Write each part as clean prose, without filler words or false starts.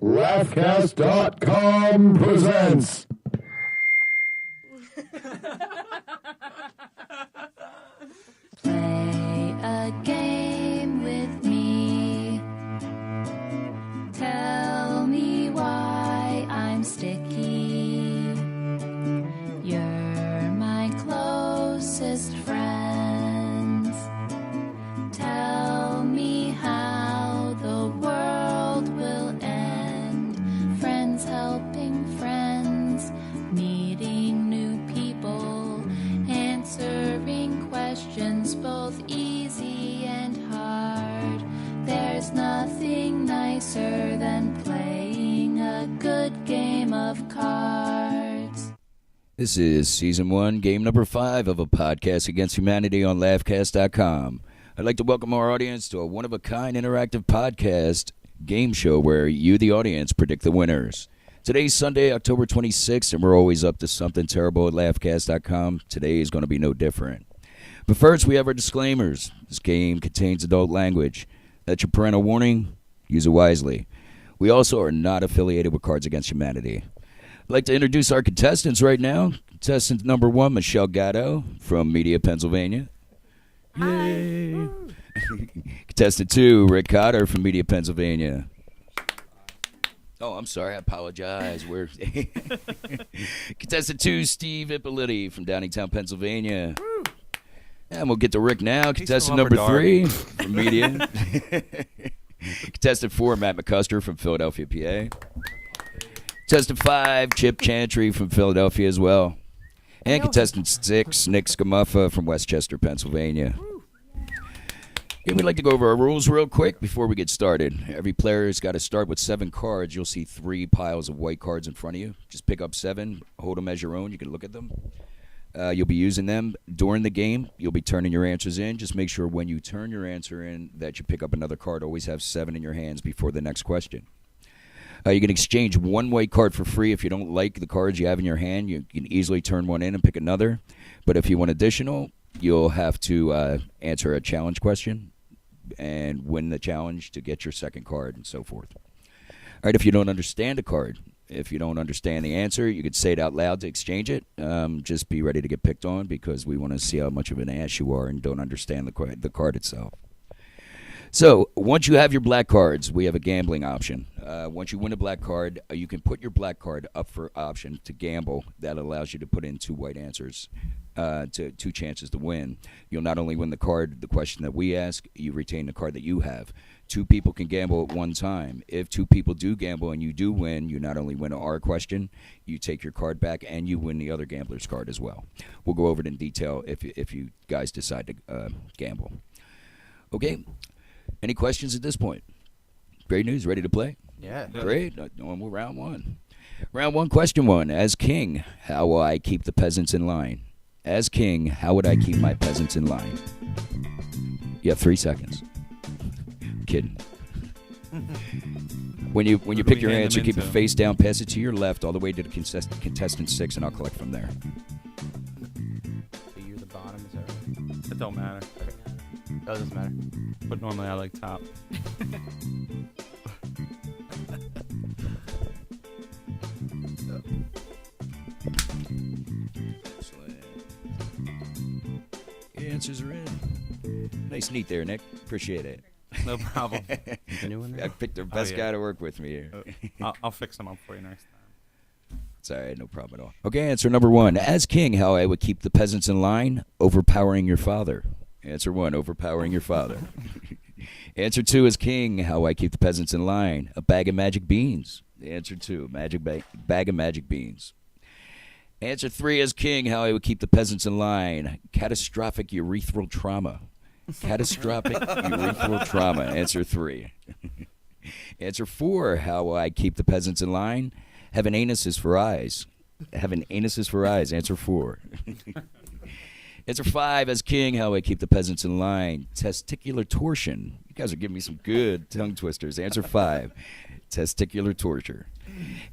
Laughcast.com presents. Play a game with me. Tell me why I'm sticky. You're my closest friends. Tell me how the world will end. Friends helping friends, meeting new people, answering questions both easy and hard. There's nothing nicer than playing a good game of cards. This is Season 1, Game Number 5 of a podcast against humanity on Laughcast.com. I'd like to welcome our audience to a one-of-a-kind interactive podcast game show where you, the audience, predict the winners. Today's Sunday, October 26th, and we're always up to something terrible at Laughcast.com. Today is going to be no different. But first, we have our disclaimers. This game contains adult language. That's your parental warning. Use it wisely. We also are not affiliated with Cards Against Humanity. I'd like to introduce our contestants right now. Contestant number 1, Michelle Gatto from Media, Pennsylvania. Yay. Contestant 2, Rick Cotter from Media, Pennsylvania. Oh, I'm sorry. I apologize. We're Contestant 2, Steve Ippoliti from Downingtown, Pennsylvania. And we'll get to Rick now. Contestant number 3 from Media. Contestant 4, Matt McCusker from Philadelphia, PA. Contestant 5, Chip Chantry from Philadelphia as well. And contestant 6, Nick Scamuffa from Westchester, Pennsylvania. Okay, we'd like to go over our rules real quick before we get started. Every player has got to start with 7 cards. You'll see 3 piles of white cards in front of you. Just pick up 7, hold them as your own. You can look at them. You'll be using them during the game. You'll be turning your answers in. Just make sure when you turn your answer in that you pick up another card. Always have 7 in your hands before the next question. You can exchange 1 white card for free. If you don't like the cards you have in your hand, you can easily turn one in and pick another. But if you want additional, you'll have to answer a challenge question and win the challenge to get your second card and so forth. All right, if you don't understand a card, if you don't understand the answer, you could say it out loud to exchange it. Just be ready to get picked on because we want to see how much of an ass you are and don't understand the card itself. So once you have your black cards, we have a gambling option. Once you win a black card, you can put your black card up for option to gamble. That allows you to put in 2 white answers, to 2 chances to win. You'll not only win the question that we ask, you retain the card that you have. 2 people can gamble at one time. If 2 people do gamble and you do win, you not only win our question, you take your card back and you win the other gambler's card as well. We'll go over it in detail if you guys decide to gamble. Okay. Any questions at this point? Great news. Ready to play? Yeah. Great. Normal round 1. Round 1, question 1. As king, how will I keep the peasants in line? As king, how would I keep my peasants in line? You have 3 seconds. I'm kidding. When you pick your answer, keep it face down, pass it to your left all the way to the contestant 6, and I'll collect from there. So you're the bottom, is that right? It don't matter. That doesn't matter. But normally I like top. Excellent. Your answers are in. Nice neat there, Nick. Appreciate it. No problem. I picked the best guy to work with me here. I'll fix them up for you next time. It's all right, no problem at all. Okay, answer number 1. As king, how I would keep the peasants in line? Overpowering your father. Answer 1, overpowering your father. Answer 2, as king, how I keep the peasants in line? A bag of magic beans. Answer 2, bag of magic beans. Answer 3, as king, how I would keep the peasants in line? Catastrophic urethral trauma. Catastrophic urethral trauma. Answer 3. Answer 4, how I keep the peasants in line? Having anuses for eyes. Having anuses for eyes. Answer 4. Answer 5, as king, how I keep the peasants in line? Testicular torsion. You guys are giving me some good tongue twisters. Answer 5, testicular torture.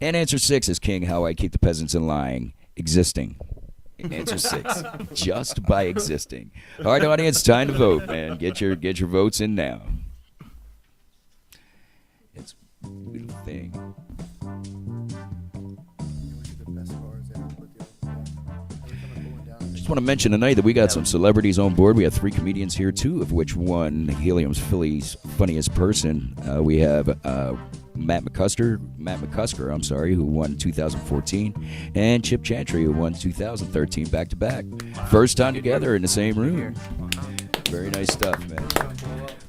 And answer 6, as king, how I keep the peasants in line? Existing. Answer 6, just by existing. All right, audience, time to vote, man. Get your votes in now. It's Little thing. Just want to mention tonight that we got some celebrities on board. We have 3 comedians here, 2 of which won Helium's Philly's Funniest Person. We have Matt McCusker, I'm sorry, who won 2014, and Chip Chantry, who won 2013 back-to-back. First time together in the same room. Very nice stuff, man.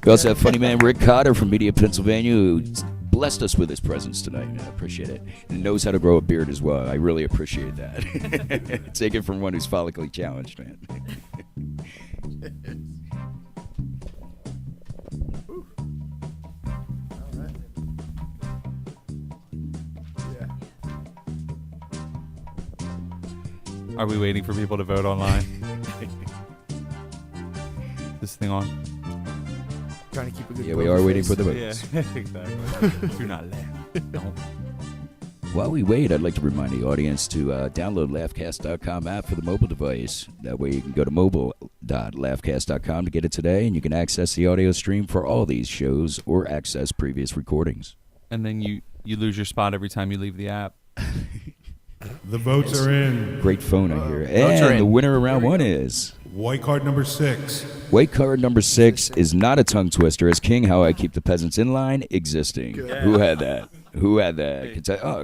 We also have funny man Rick Cotter from Media, Pennsylvania, who blessed us with his presence tonight. I appreciate it. And knows how to grow a beard as well. I really appreciate that. Take it from one who's follically challenged, man. Are we waiting for people to vote online? This thing on? Trying to keep a good Yeah, we are waiting for the votes. Yeah, exactly. Do not laugh. Don't. While we wait, I'd like to remind the audience to download laughcast.com app for the mobile device. That way you can go to mobile.laughcast.com to get it today, and you can access the audio stream for all these shows or access previous recordings. And then you lose your spot every time you leave the app. The votes are in. Great phone, I hear. Votes are And the in. winner of round 1 is... White card number 6. White card number 6 is not a tongue twister, as King, How I Keep the Peasants in Line, existing. Good. Who had that? Who had that?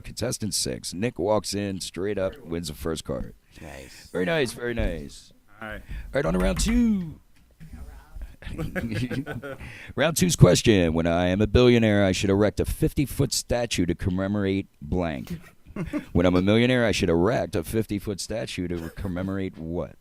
Contestant 6. Nick walks in, straight up, wins the first card. Nice. Very nice, very nice. All right. All right, on to round 2. Round 2's question. When I am a billionaire, I should erect a 50-foot statue to commemorate blank. When I'm a millionaire, I should erect a 50-foot statue to commemorate what?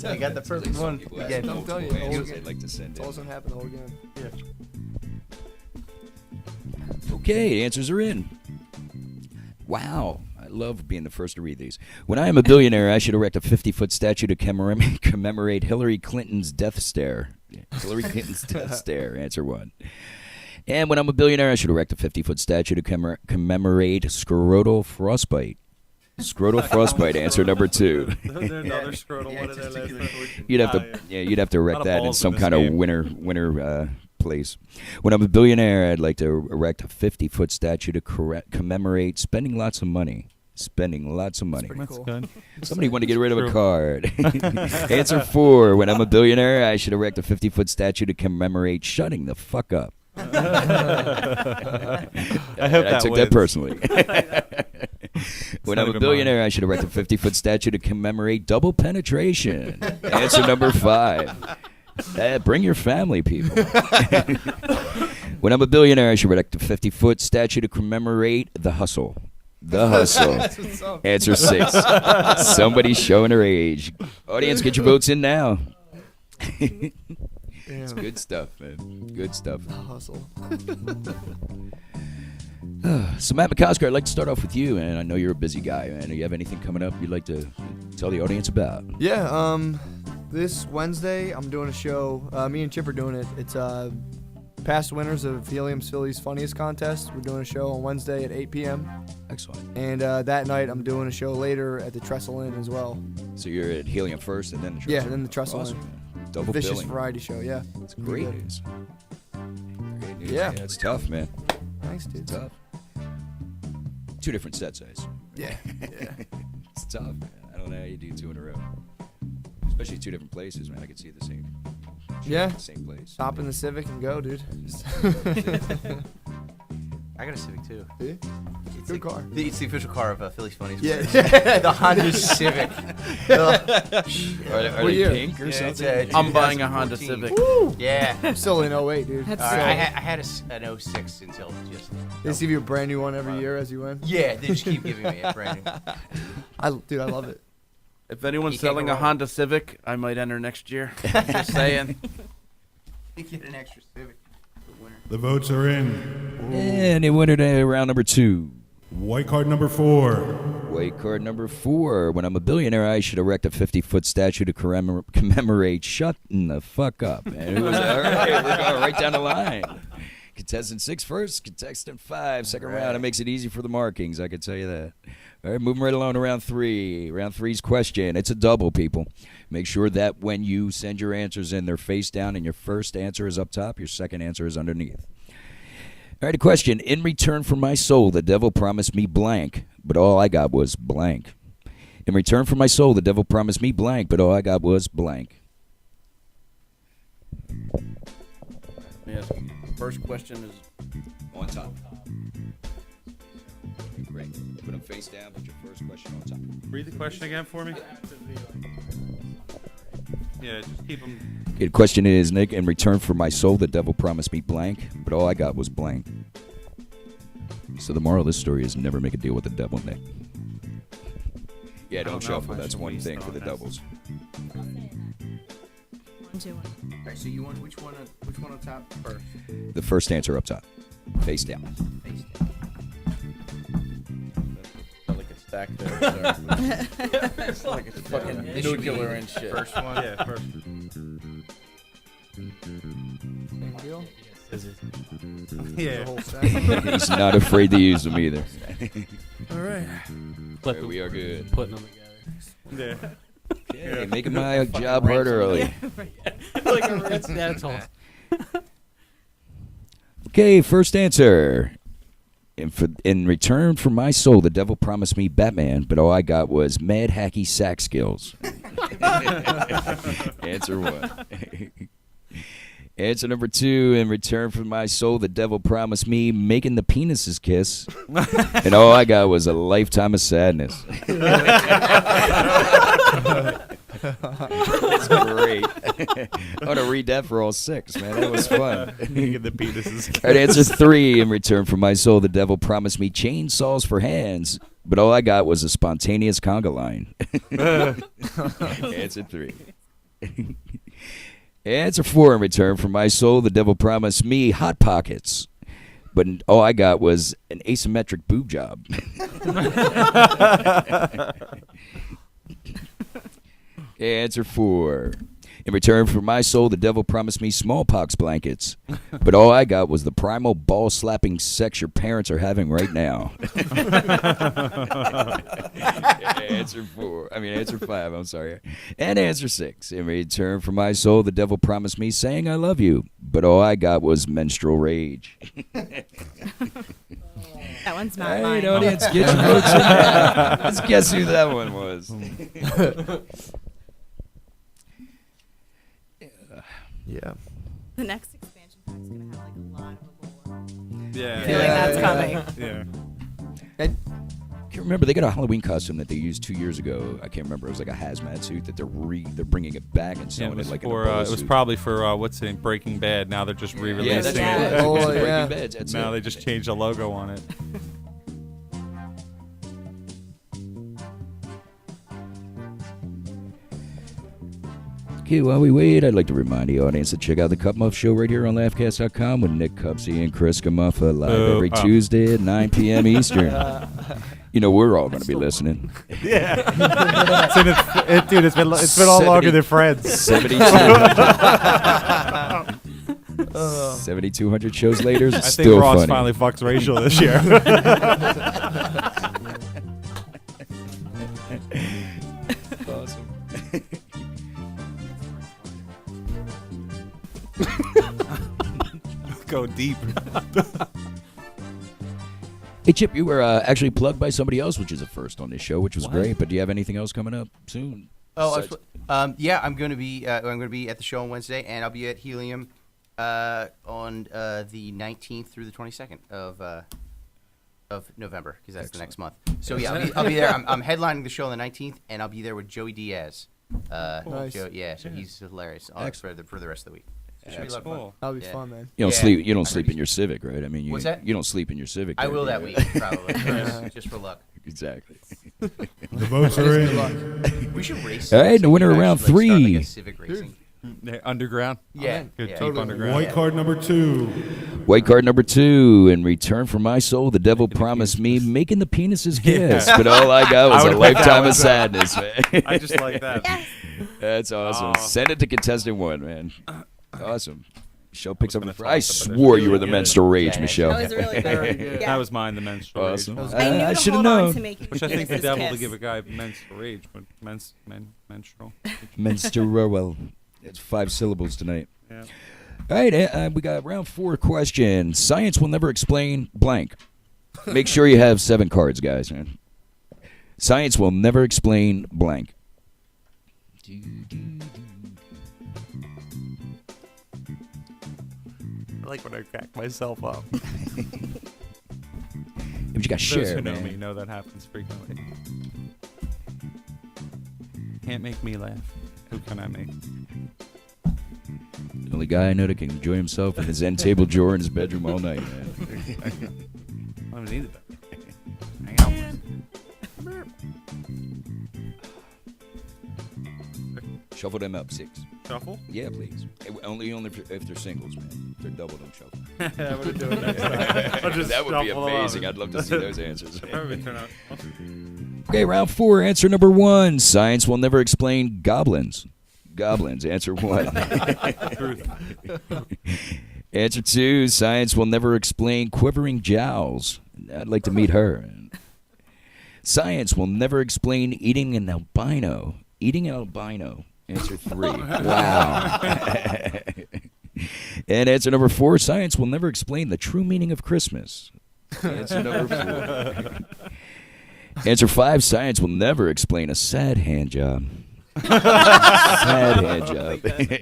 I got the perfect one. Again. I'm telling you, I'd like to send It's all gonna happen the whole game. Okay, answers are in. Wow. I love being the first to read these. When I am a billionaire, I should erect a 50-foot statue to commemorate Hillary Clinton's death stare. Hillary Clinton's death stare, answer 1. And when I'm a billionaire, I should erect a 50-foot statue to commemorate scrotal frostbite. Scrotal frostbite, answer number 2. Another scrotal one in there last time. You'd have to erect Lot of that in balls some in this kind of game. winter place. When I'm a billionaire, I'd like to erect a 50-foot statue to commemorate spending lots of money. Spending lots of money. Pretty That's cool. good. Somebody wanted to get rid of a True. card. Answer 4. When I'm a billionaire, I should erect a 50-foot statue to commemorate shutting the fuck up. I hope I that took wins. that personally. When not I'm a even billionaire, I should erect a 50-foot statue to commemorate double penetration. Answer number 5. Bring your family, people. When I'm a billionaire, I should erect a 50-foot statue to commemorate the hustle. The hustle. That's what's up. Answer 6. Somebody's showing her age. Audience, get your votes in now. It's Damn. good stuff, man. Good stuff. Hustle. So, Matt McCosker, I'd like to start off with you, and I know you're a busy guy, man. Do you have anything coming up you'd like to tell the audience about? Yeah, this Wednesday I'm doing a show. Me and Chip are doing it. It's past winners of Helium's Philly's Funniest Contest. We're doing a show on Wednesday at 8 p.m. Excellent. And that night I'm doing a show later at the Trestle Inn as well. So you're at Helium first, and then the Yeah, Trestle. then the Trestle Awesome, Inn. man. Double Vicious billing. variety show, yeah. It's great news. Great news. Yeah. It's tough, man. Thanks, dude. It's tough. 2 different sets, I assume. Yeah, yeah. It's tough, man. I don't know how you do 2 in a row. Especially 2 different places, man. I could see the same. Yeah. The same place. Stop in the Civic and go, dude. I got a Civic too. See? It's Good car. It's the official car of Philly's Funniest. Yeah. The Honda Civic. Are What they year? pink or something? I'm buying a Honda 2014. Civic. Yeah. I'm still in 08, dude. That's I had an 06 until just. They give you a brand new one every year as you win. Yeah, they just keep giving me a brand new. Dude, I love it. If anyone's You can't selling go a wrong. Honda Civic, I might enter next year. Just saying. You get an extra Civic. The winner. The votes are in. And it winner to round number 2. White card number 4. White card number 4. When I'm a billionaire, I should erect a 50-foot statue to commemorate. Shut the fuck up, man. It was, all right, we're going right down the line. Contestant 6 first, contestant 5 second round. It makes it easy for the markings, I can tell you that. All right, moving right along to round 3. Round 3's question. It's a double, people. Make sure that when you send your answers in, they're face down, and your first answer is up top, your second answer is underneath. All right, a question. In return for my soul, the devil promised me blank, but all I got was blank. In return for my soul, the devil promised me blank, but all I got was blank. Yes. First question is On top. Great. Put them face down, put your first question on top. Read the question again for me. Yeah, just keep them. Okay, the question is, Nick, in return for my soul, the devil promised me blank, but all I got was blank. So the moral of this story is never make a deal with the devil, Nick. Yeah, don't shuffle. That's one thing for the doubles. 1, 2, 1. All right, so you want which one on top first? The first answer up top. Face down. Face down. sound like a stack there. It's like it's fucking This should be nuclear and shit. First one. Yeah, first. Same deal. Yeah. The whole set. He's not afraid to use them either. All right. There we are good. Putting them together. Yeah. Okay, making my job harder early. Like a red that's all. Okay, first answer. In return for my soul, the devil promised me Batman, but all I got was mad hacky sack skills. Answer 1. Answer number 2. In return for my soul, the devil promised me making the penises kiss, and all I got was a lifetime of sadness. That's great. I want to read that for all 6, man. That was fun. Get the penises. All right, answer 3. In return for my soul, the devil promised me chainsaws for hands, but all I got was a spontaneous conga line. Answer 3. Answer 4. In return for my soul, the devil promised me hot pockets, but all I got was an asymmetric boob job. Okay, answer 4. In return for my soul, the devil promised me smallpox blankets, but all I got was the primal ball-slapping sex your parents are having right now. Answer 5, I'm sorry. And answer 6. In return for my soul, the devil promised me saying I love you, but all I got was menstrual rage. That one's not All mine. right, audience, get your votes in now. Let's guess who that one was. Yeah. The next expansion pack's gonna have like a lot of lore. Yeah. I feel like that's coming. Yeah. I can't remember. They got a Halloween costume that they used 2 years ago. I can't remember. It was like a hazmat suit that they're bringing it back and Yeah, selling it was like for in a it was suit. probably for what's the name, Breaking Bad. Now they're just Yeah, re-releasing that's it. what it was. Oh, It was Breaking yeah. Bad. That's Now it. they just changed the logo on it. Okay, while we wait, I'd like to remind the audience to check out the Cup Muff Show right here on laughcast.com with Nick Cupsey and Chris Camuffa live every Tuesday at 9 p.m. Eastern. You know, we're all going to be listening. Yeah. Dude, it's been all longer than Friends. 7,200 shows later, it's I think still Ross funny. finally fucks Rachel this year. Awesome. Go deep. Hey, Chip, you were actually plugged by somebody else, which is a first on this show, which was great. But do you have anything else coming up soon? Oh, yeah, I'm gonna be at the show on Wednesday, and I'll be at Helium on the 19th through the 22nd of November, because that's the next month. So yeah, I'll be there. I'm headlining the show on the 19th, and I'll be there with Joey Diaz. Nice. So he's hilarious for the rest of the week. It should be a lot of fun. Cool. That'll be Yeah. fun, man. You don't Yeah. sleep. You don't I'm sleep ready. in your Civic, right? I mean, What's that? You don't sleep in your Civic. I right? will that Yeah. week, probably, just for luck. Exactly. The votes are in. We should race. All right, the You winner of guys round should, like, start, like, 3. a civic racing. Underground. Yeah, Good yeah. deep underground. White card number 2. White card number 2. In return for my soul, the devil promised me making the penises kiss, but all I got was a would've picked that lifetime one. of sadness, man. I just like that. That's awesome. Oh. Send it to contestant 1, man. Awesome. Michelle picks up gonna the I toss it, but swore it's you were the really menstrual rage, Yeah, Michelle. That was really good. That was mine, the menstrual rage. Awesome. one. I knew I to should have hold on known. to making Which I think the penises devil kiss. to give a guy menstrual rage, but menstrual. Menstrual. Well, it's 5 syllables tonight. Yeah. All right, we got round 4 question. Science will never explain blank. Make sure you have 7 cards, guys. Man. Science will never explain blank. I like when I crack myself up. But you got Those share, who know me man. know that happens frequently. Can't make me laugh. Who can I make? The only guy I know that can enjoy himself in his end table drawer in his bedroom all night, man. I don't need it. Hang out. Shuffle them up 6. Shuffle? Yeah, please. Only if they're singles, man. If they're double, don't shuffle. I'm gonna do it next time. I'll just That would be shuffle them amazing. up. I'd love to see those answers. Probably turn out. Okay, round 4. Answer number 1. Science will never explain goblins. Goblins. Answer 1. Truth. Answer 2. Science will never explain quivering jowls. I'd like to meet her. Science will never explain eating an albino. Eating an albino. Answer 3. Wow. And answer number 4. Science will never explain the true meaning of Christmas. Answer number 4. Answer 5. Science will never explain a sad hand job. Sad hand job.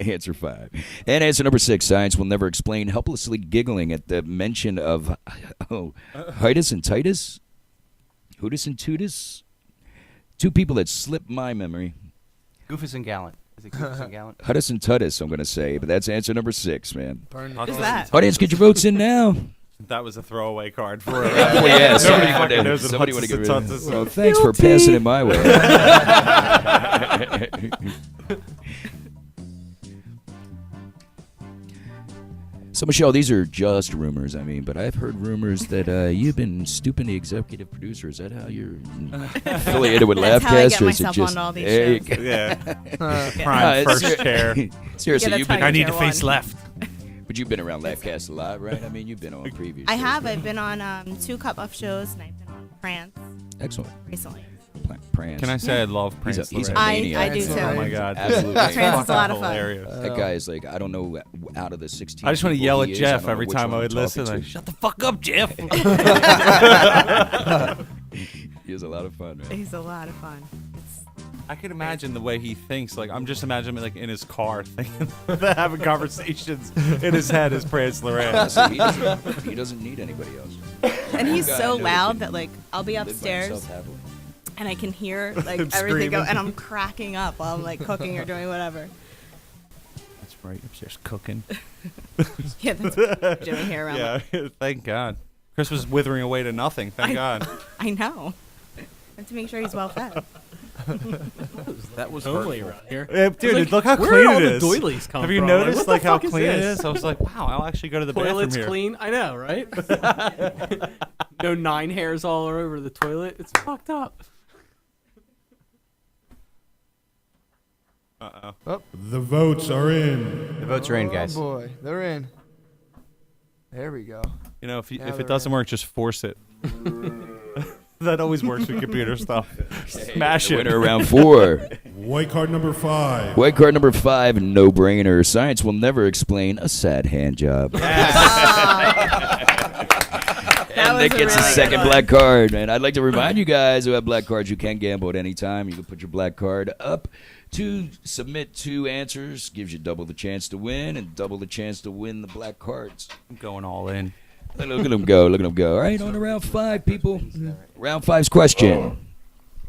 Answer 5. And answer number 6. Science will never explain helplessly giggling at the mention of Hitus and Titus. Hootus and Tootus. 2 people that slipped my memory. Goofus and Gallant. Is it Goofus and Gallant? Huttus and Tuttus, I'm going to say, but that's answer number 6, man. Who's that? Audience, get your votes in now. That was a throwaway card for it. Well, yeah, Nobody fucking knows what somebody Hutsus would have and given Tutsus Well, is. thanks for passing it my way. So, Michelle, these are just rumors, but I've heard rumors that you've been stooping the executive producer. Is that how you're affiliated with That's how I Laughcast? get or is it myself just, onto all these there you shows. go. Yeah. No, Prime it's- first chair. Seriously, Yeah, you've that's been, how you get one. left. but you've been around Laughcast a lot, right? You've been on previous I shows, have. right? I've been on 2 Cup Off shows, and I've been on France Excellent. recently. Prance. Can I say I love He's a- Prince? he's a Lorraine? maniac. I do too. Oh my god. Absolutely. France is a lot of fun. Hilarious. That guy is like, I don't know, out of the 16 I just want to people yell he at is, I Jeff don't know every which time one I I'm would listen. talking Like, to. shut the fuck up, Jeff. He is a lot of fun, man. He's a lot of fun. It's, I can imagine the way he thinks. Like, I'm just imagining like in his car, thinking, having conversations in his head as Prince Lorraine. Honestly, he doesn't need anybody else. and he's guy I so know loud can that like I'll be Live by upstairs himself happily. and I can hear like Him everything go, screaming. and I'm cracking up while I'm like cooking or doing whatever. That's right, upstairs cooking. Yeah, that's what I'm doing here around. Yeah, thank God. Chris was withering away to nothing. Thank God. I know. I have to make sure he's well fed. That was Homely hurtful. around here. Dude, Like, look how where clean did all it the is. doilies come Have you from? noticed what the like how fuck is clean it this? is? I was like, wow, I'll actually go to the Toilet's bathroom here. clean. I know, right? No 9 hairs all over the toilet. It's fucked up. Uh-oh. The votes are in. The votes are in, guys. Oh boy, they're in. There we go. You know, if Now it they're doesn't in. work, just force it. That always works with computer stuff. Smash The it. winner round 4. White card number 5. White card number 5, no brainer. Science will never explain a sad hand job. And was Nick a gets really his good second one. black card. And I'd like to remind you guys who have black cards, you can gamble at any time. You can put your black card up to submit 2 answers. Gives you double the chance to win and double the chance to win the black cards. I'm going all in. Look at them go. Look at them go. All right, on to round 5, people. Round 5's question.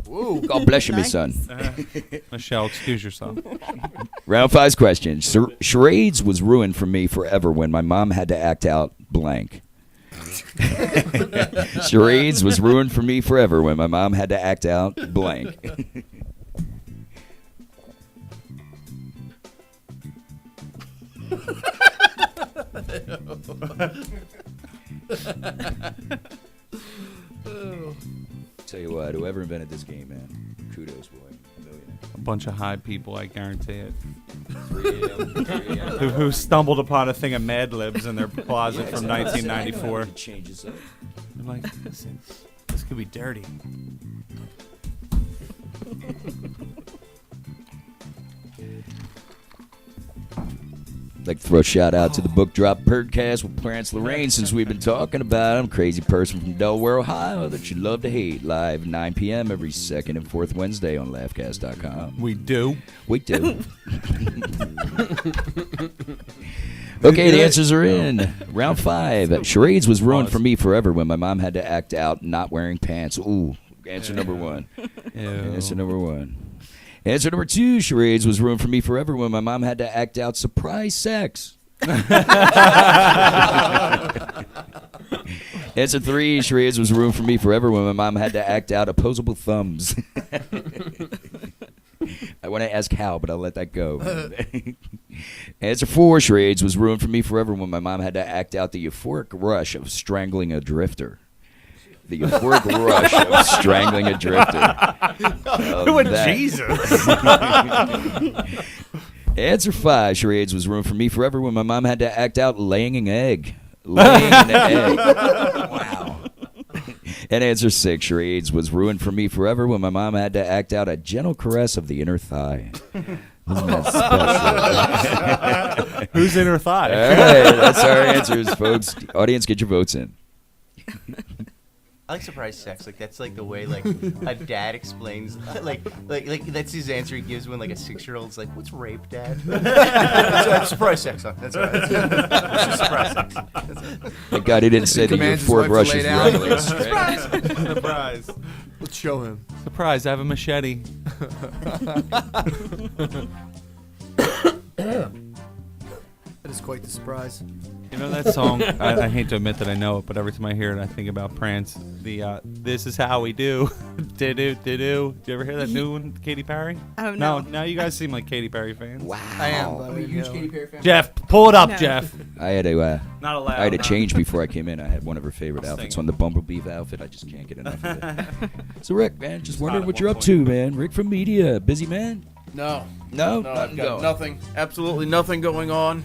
Woo. God bless you, Nice. my son. Michelle, excuse yourself. Round 5's question. Charades was ruined for me forever when my mom had to act out blank. Charades was ruined for me forever when my mom had to act out blank. Tell you what, whoever invented this game, man, kudos, boy. Millionaire. A bunch of high people, I guarantee it. 3 a.m. 3 a.m. Who stumbled upon a thing of Mad Libs in their closet from 1994. It changes up. They're like, listen, this could be dirty. Like to throw a shout out to the Book Drop Podcast with Clarence Lorraine since we've been talking about him. Crazy person from Delaware, Ohio that you love to hate. Live 9 p.m. every second and fourth Wednesday on laughcast.com. We do. We do. Okay, the answers are in. Round 5. Charades was ruined for me forever when my mom had to act out not wearing pants. Ooh, answer number 1. Answer number 1. Answer number 2, charades was ruined for me forever when my mom had to act out surprise sex. Answer 3, charades was ruined for me forever when my mom had to act out opposable thumbs. I want to ask how, but I'll let that go. Answer 4, charades was ruined for me forever when my mom had to act out the euphoric rush of strangling a drifter. The euphoric rush of strangling a drifter. Jesus. Answer 5, charades was ruined for me forever when my mom had to act out laying an egg. Laying an egg. Wow. And answer 6, charades was ruined for me forever when my mom had to act out a gentle caress of the inner thigh. Isn't that special? Who's in her thigh? All right, that's our answers, folks. Audience, get your votes in. I like surprise sex. Like that's like the way like a dad explains like that's his answer he gives when like a 6-year-old's like, "What's rape, Dad?" That's surprise sex. Huh? That's right. It's just surprise sex. Thank God he didn't say the commands his euphoric wife rush to is lay down. regular. Surprise. Let's show him. Surprise, I have a machete. That is quite the surprise. You know that song? I hate to admit that I know it, but every time I hear it, I think about Prance. The "This Is How We Do," do. Did you ever hear that new one, Katy Perry? Oh, no. Now you guys seem like Katy Perry fans. Wow. I am. But I'm a huge Katy Perry fan. Jeff, pull it up, No. Jeff. I had to Not allowed. I had to change before I came in. I had one of her favorite I'll outfits sing on the Bumblebee outfit. I just can't get enough of it. So Rick, man, just It's wondering hot what at you're one up to, point. man. Rick from media, busy man. No, No, no, I've nothing got going. nothing. Absolutely nothing going on.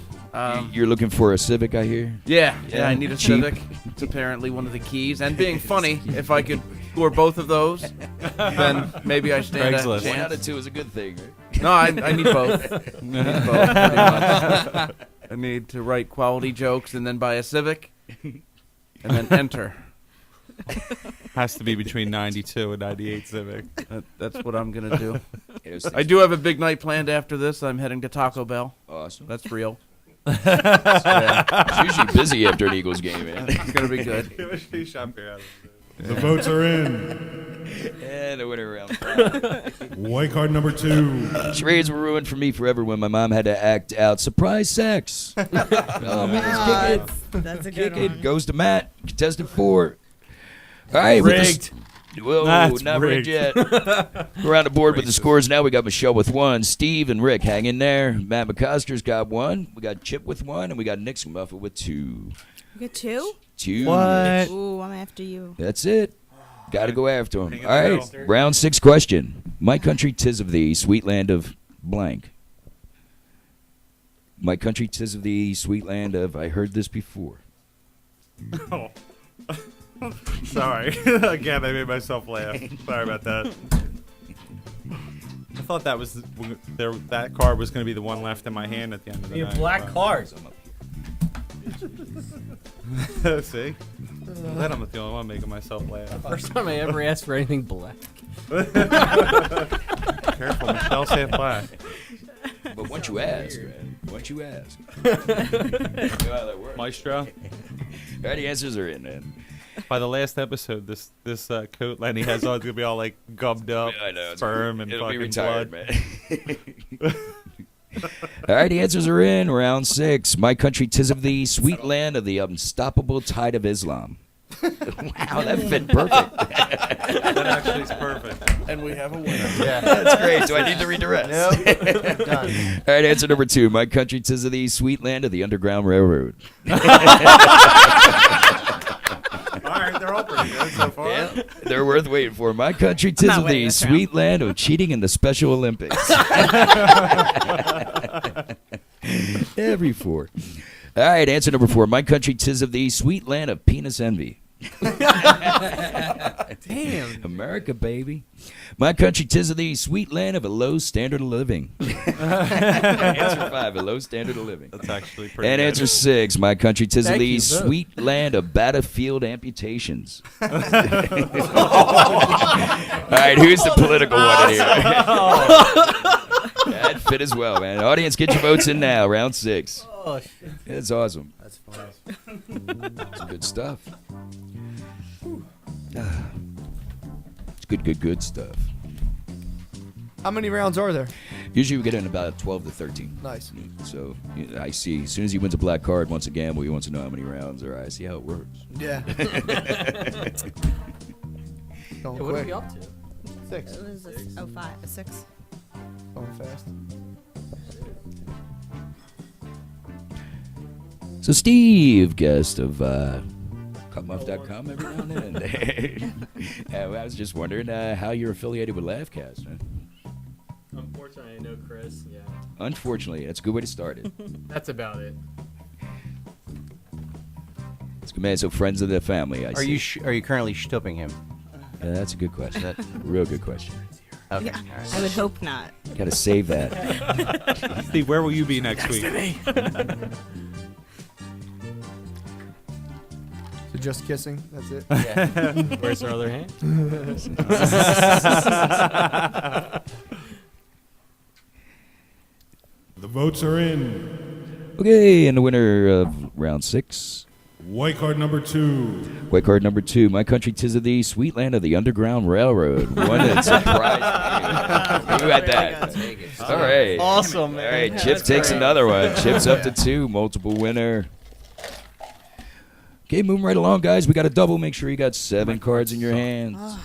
You're looking for a Civic, I hear. Yeah, Yeah, I need a cheap. Civic. It's apparently one of the keys. And being funny, if I could score both of those, then maybe I stand a Craigslist. One out chance. of 2 is a good thing, right? No, I need both. I need both, pretty much. I need to write quality jokes and then buy a Civic, and then enter. Has to be between 92 and 98 Civic. That's what I'm gonna do. You know, I do have a big night planned after this. I'm heading to Taco Bell. Awesome. That's real. It's usually busy after an Eagles game, man. It's gonna be good. The votes are in. And the winner round. White card number 2. Charades were ruined for me forever when my mom had to act out surprise sex. Oh, man, kick it. That's a good Kick it. one. Goes to Matt. Contestant 4. All right. with Rigged. Whoa, That's not rigged rigged. yet. We're on the board with the scores now. We got Michelle with 1. Steve and Rick hang in there. Matt McCuster's got 1. We got Chip with 1. And we got Nick Muffet with 2. You get 2? 2. What? Ooh, I'm after you. That's it. Got to go after him. King All of the right. hill. Round 6 question. My country, 'tis of thee, sweet land of blank. My country, 'tis of thee, sweet land of. I heard this before. Oh. Sorry. Again, I made myself laugh. Sorry about that. I thought that was that card was going to be the one left in my hand at the end of the night. black card. See? Glad I'm not the only one making myself laugh. First time I ever asked for anything black. Careful, Michelle said black. But once you ask, man. Once you ask. You know how that works. Maestro, All right, the answers are in, man. by the last episode, this coat Lenny has on is going to be all like gummed up, I know. sperm and It'll fucking be retired, blood. man. All right, the answers are in. Round 6. My country, 'tis of thee, sweet land of the unstoppable tide of Islam. Wow, that fit perfect. That actually is perfect. And we have a winner. Yeah. That's great. Do I need to read the rest? Nope. Done. All right, answer number 2. My country, 'tis of thee, sweet land of the Underground Railroad. All right, they're all pretty good so far. Yeah, they're worth waiting for. My country, 'tis not of waiting thee, this sweet land of cheating in the Special Olympics. Every 4. All right, answer number 4. My country, 'tis of thee, sweet land of penis envy. Damn. America, baby. My country, 'tis of thee, sweet land of a low standard of living. Answer 5, a low standard of living. That's actually pretty And good. answer 6, my country, 'tis of Thank thee, you, both. sweet land of battlefield amputations. All right, who's the political one in here? That fit as well, man. Audience, get your votes in now. Round 6. Oh shit. It's awesome. That's funny. Some good stuff. It's good stuff. How many rounds are there? Usually we get in about 12 to 13. Nice. So I see. As soon as he wins a black card, wants to gamble, he wants to know how many rounds there are. I see how it works. Yeah. Going What are quick. we up to? 6. It was a 5, a 6. Going fast. So Steve, guest of cutmuff.com every now and then. I was just wondering how you're affiliated with Laughcast. Huh? Unfortunately, I know Chris. Yeah. Unfortunately, that's a good way to start it. That's about it. It's good, man. So friends of the family, I Are see. you are you currently stooping him? That's a good question. Real good question. Okay. Yeah. All right. I would hope not. Got to save that. Steve, where will you be next week? So just kissing. That's it. Yeah. Where's our other hand? The votes are in. Okay, and the winner of round 6. White card number 2. White card number 2. My country, 'tis of thee, sweet land of the Underground Railroad. One that surprised me. Who had that? Take it. All right. Awesome, All man. right, Chip takes another one. Chip's up to 2. Multiple winner. Okay, moving right along, guys. We got a double. Make sure you got 7 cards in your hands.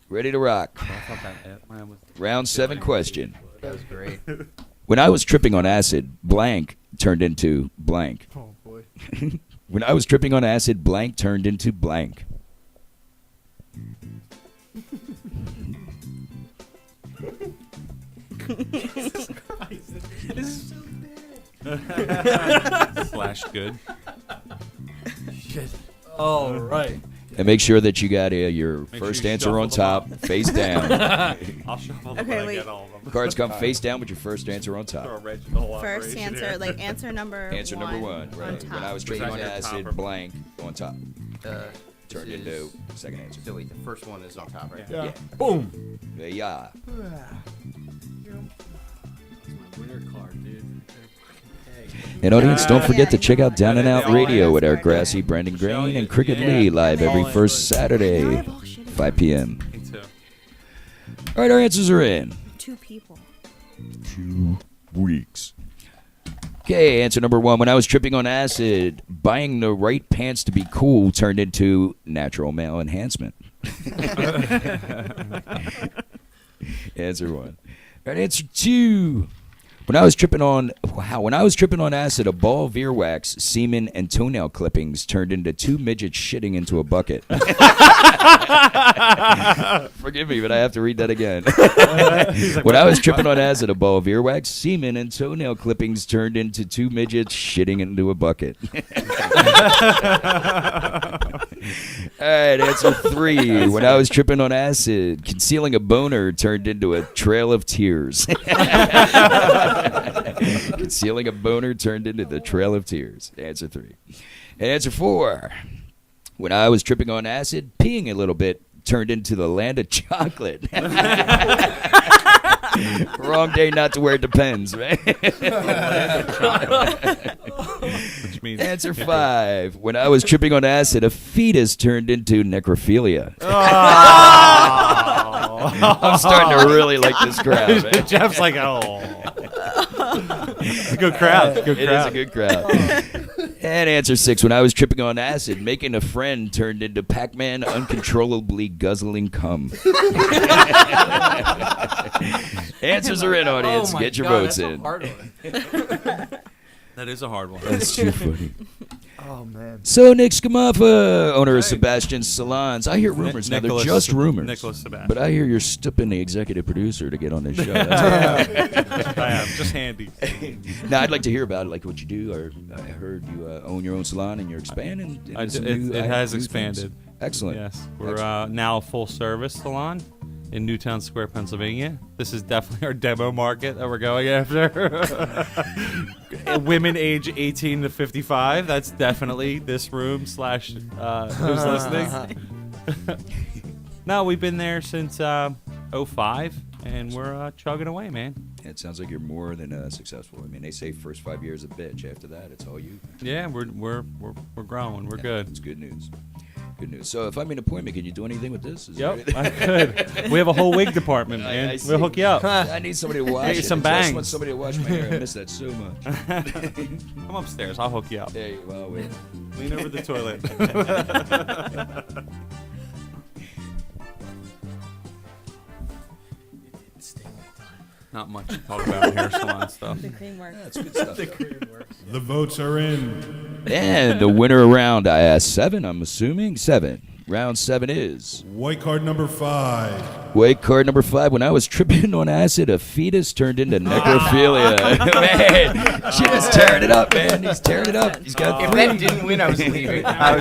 Ready to rock. Round 7 question. That was great. When I was tripping on acid, blank turned into blank. Oh boy. When I was tripping on acid, blank turned into blank. Slash good. Shit. All right. And make sure that you got your Make first sure you answer on shuffle them top, face down. I'll shuffle them Okay, when I wait. get all of them. Cards come face down with your first answer on Throw a top. wrench in the whole First operation answer, here. like answer number Answer number 1. on Right. top. When I was tripping on Besides your acid, top or- blank on top. Turned This into is- second answer. So wait, the first one is on top, right? Yeah. Boom. Yeah. Winner card, dude. And audience, don't Yeah, forget to I check know. out Down and Out Yeah. Radio with our Yeah. Grassy Brendan Green and Cricket Yeah. Lee live every Yeah. first Saturday, Oh, shit. 5 p.m. Me too. All right, our answers are in. 2 people. 2 weeks. Okay, answer number 1. When I was tripping on acid, buying the right pants to be cool turned into natural male enhancement. Answer 1. All right, answer 2. When I was tripping on acid, a ball of earwax, semen, and toenail clippings turned into 2 midgets shitting into a bucket. Forgive me, but I have to read that again. When I was tripping on acid, a ball of earwax, semen, and toenail clippings turned into 2 midgets shitting into a bucket. All right, answer 3. When I was tripping on acid, concealing a boner turned into a trail of tears. Concealing a boner turned into the trail of tears. Answer 3. And answer 4. When I was tripping on acid, peeing a little bit turned into the land of chocolate. Wrong day not to wear Depends, right? Which means Answer 5. When I was tripping on acid, a fetus turned into necrophilia. I'm starting to really like this crowd, man. Jeff's like, oh. It's a good crowd. It's a good It crowd. is a good crowd. And answer 6. When I was tripping on acid, making a friend turned into Pac-Man uncontrollably guzzling cum. Answers are in, audience. Oh my Get your God, votes that's a in. hard one. That is a hard one. That's too funny. Oh man. So Nick Scamaffa, owner of Sebastian's Salons. I hear rumors now. They're Nicholas just Seb- rumors. Nicholas Sebastian. But I hear you're stooping the executive producer to get on this show. That's I am just handy. now I'd like to hear about it, like what you do. Or I heard you own your own salon and you're expanding. into some new- It has new expanded. things. Excellent. Yes, we're now a full service salon in Newtown Square, Pennsylvania. This is definitely our demo market that we're going after. Women age 18 to 55. That's definitely this room / who's listening. No, we've been there since 05, and we're chugging away, man. It sounds like you're more than successful. I mean, they say first 5 years a bitch. After that, it's all you. Yeah, we're growing. We're good. It's good news. Good news. So if I make an appointment, can you do anything with this? Is there Yep, anything- I could. We have a whole wig department, I man. see. We'll hook you up. I need somebody to watch Get you it. some I just bangs. want somebody to watch my hair. I miss that so much. Come upstairs. I'll hook you up. Hey, well, wait. Lean over the toilet. Not much to talk about hair salon stuff. The cream works. That's good stuff. The votes are in. And the winner of round 7, I'm assuming 7. Round 7 is White card number 5. white card number 5. When I was tripping on acid, a fetus turned into necrophilia. Man, just tearing it up, man. He's tearing it up. He's got If 3. that didn't win, I was leaving. I'm out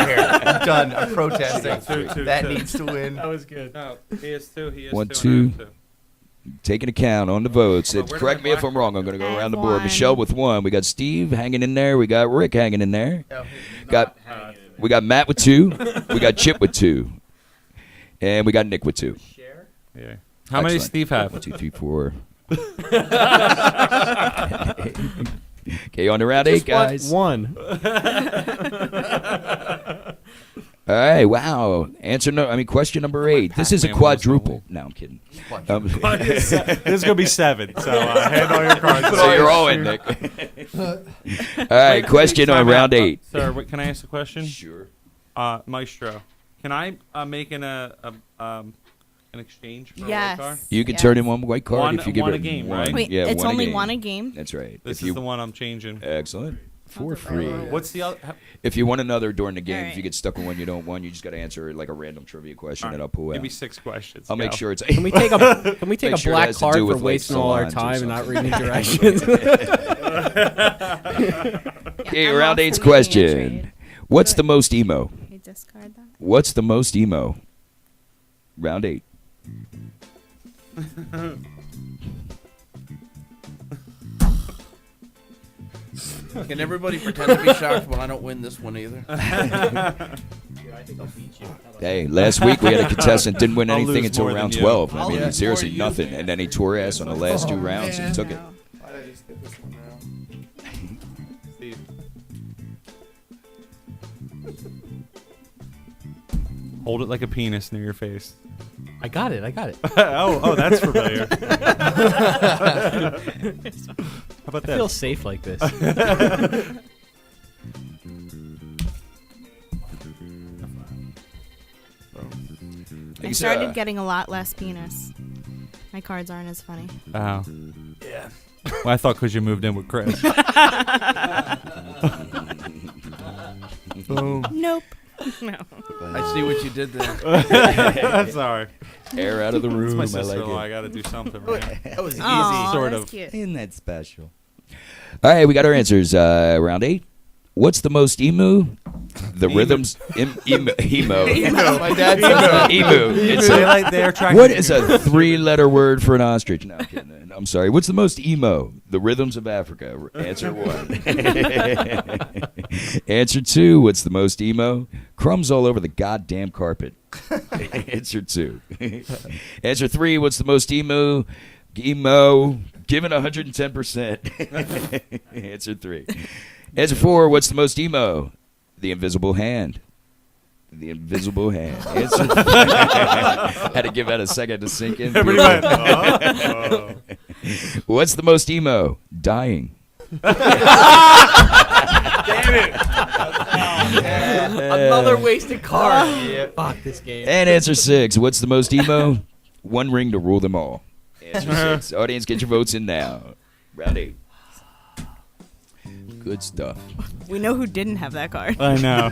of here. I'm done. I'm protesting. That needs to win. That was good. No, he has 2. He has 1, 2. 2. and I have 2. Taking account on the votes. Where did Correct my me if black I'm wrong. I'm going to I go have around the board. 1. Michelle with 1. We got Steve hanging in there. We got Rick hanging in there. We got Matt with 2. We got Chip with 2. And we got Nick with 2. Yeah. How many Excellent. Steve have? 1, 2, 3, 4. Okay, on to round 8, guys. One. All right, wow. Question number 8. This is a Pac-Man was quadruple. No, I'm kidding. This is gonna be 7. So hand all your cards. So you're all in, Nick. All right, question on round 8. Sir, can I ask a question? Sure. Maestro, can I make an exchange for Yes. a white card? You can Yes. turn in one white card One- if you give one it a game, one. right? Wait, Yeah, it's one only a game. one a game? That's right. This if you, is the one I'm changing. Excellent. For free. What's the other? If you want another during the game, All if you right. get stuck with one you don't want, you just got to answer like a random trivia question that I'll pull Give out. me 6 questions. I'll make Go. sure it's. Can we take a Make sure it black has to card do for with, like, wasting all our salons or time and not something. reading directions? Okay, I'm round all 8's for making a question. trade. What's the most emo? You discard that? What's the most emo? Round 8. Can everybody pretend to be shocked when I don't win this one either? Hey, last week we had a contestant didn't win I'll anything lose until more than round you. 12. I I'll mean, lose seriously, more than you, nothing. man. And then he tore ass on the last 2 rounds and took it. No. Why did I just get this one now? Steve. Hold it like a penis near your face. I got it. oh, that's familiar. How about I that? feel safe like this. I started getting a lot less penis. My cards aren't as funny. Oh. Yeah. Well, I thought because you moved in with Chris. Nope. No. I see what you did there. I'm sorry. Air out of the It's room. my I sister-in-law. like I got to do something right. That was easy. Aw, sort that's of. cute. Isn't that special? All right, we got our answers. Round 8. What's the most emu? The rhythms. Emo. My dad says that. Emu. It's They a, like they're tracking. what is a 3-letter word for an ostrich? No, I'm kidding. I'm sorry. What's the most emo? The rhythms of Africa. Answer 1. Answer 2. What's the most emo? Crumbs all over the goddamn carpet. Answer 2. Answer 3. What's the most emo? Emo. Given 110%. Answer 3. Answer 4. What's the most emo? The invisible hand. The invisible hand. Answer. Had to give that a second to sink in. Everybody went, oh. What's the most emo? Dying. Damn Another wasted card. Fuck this game. And answer 6. What's the most emo? One ring to rule them all. Answer 6. Audience, get your votes in now. Round 8. Good stuff. We know who didn't have that card. I know.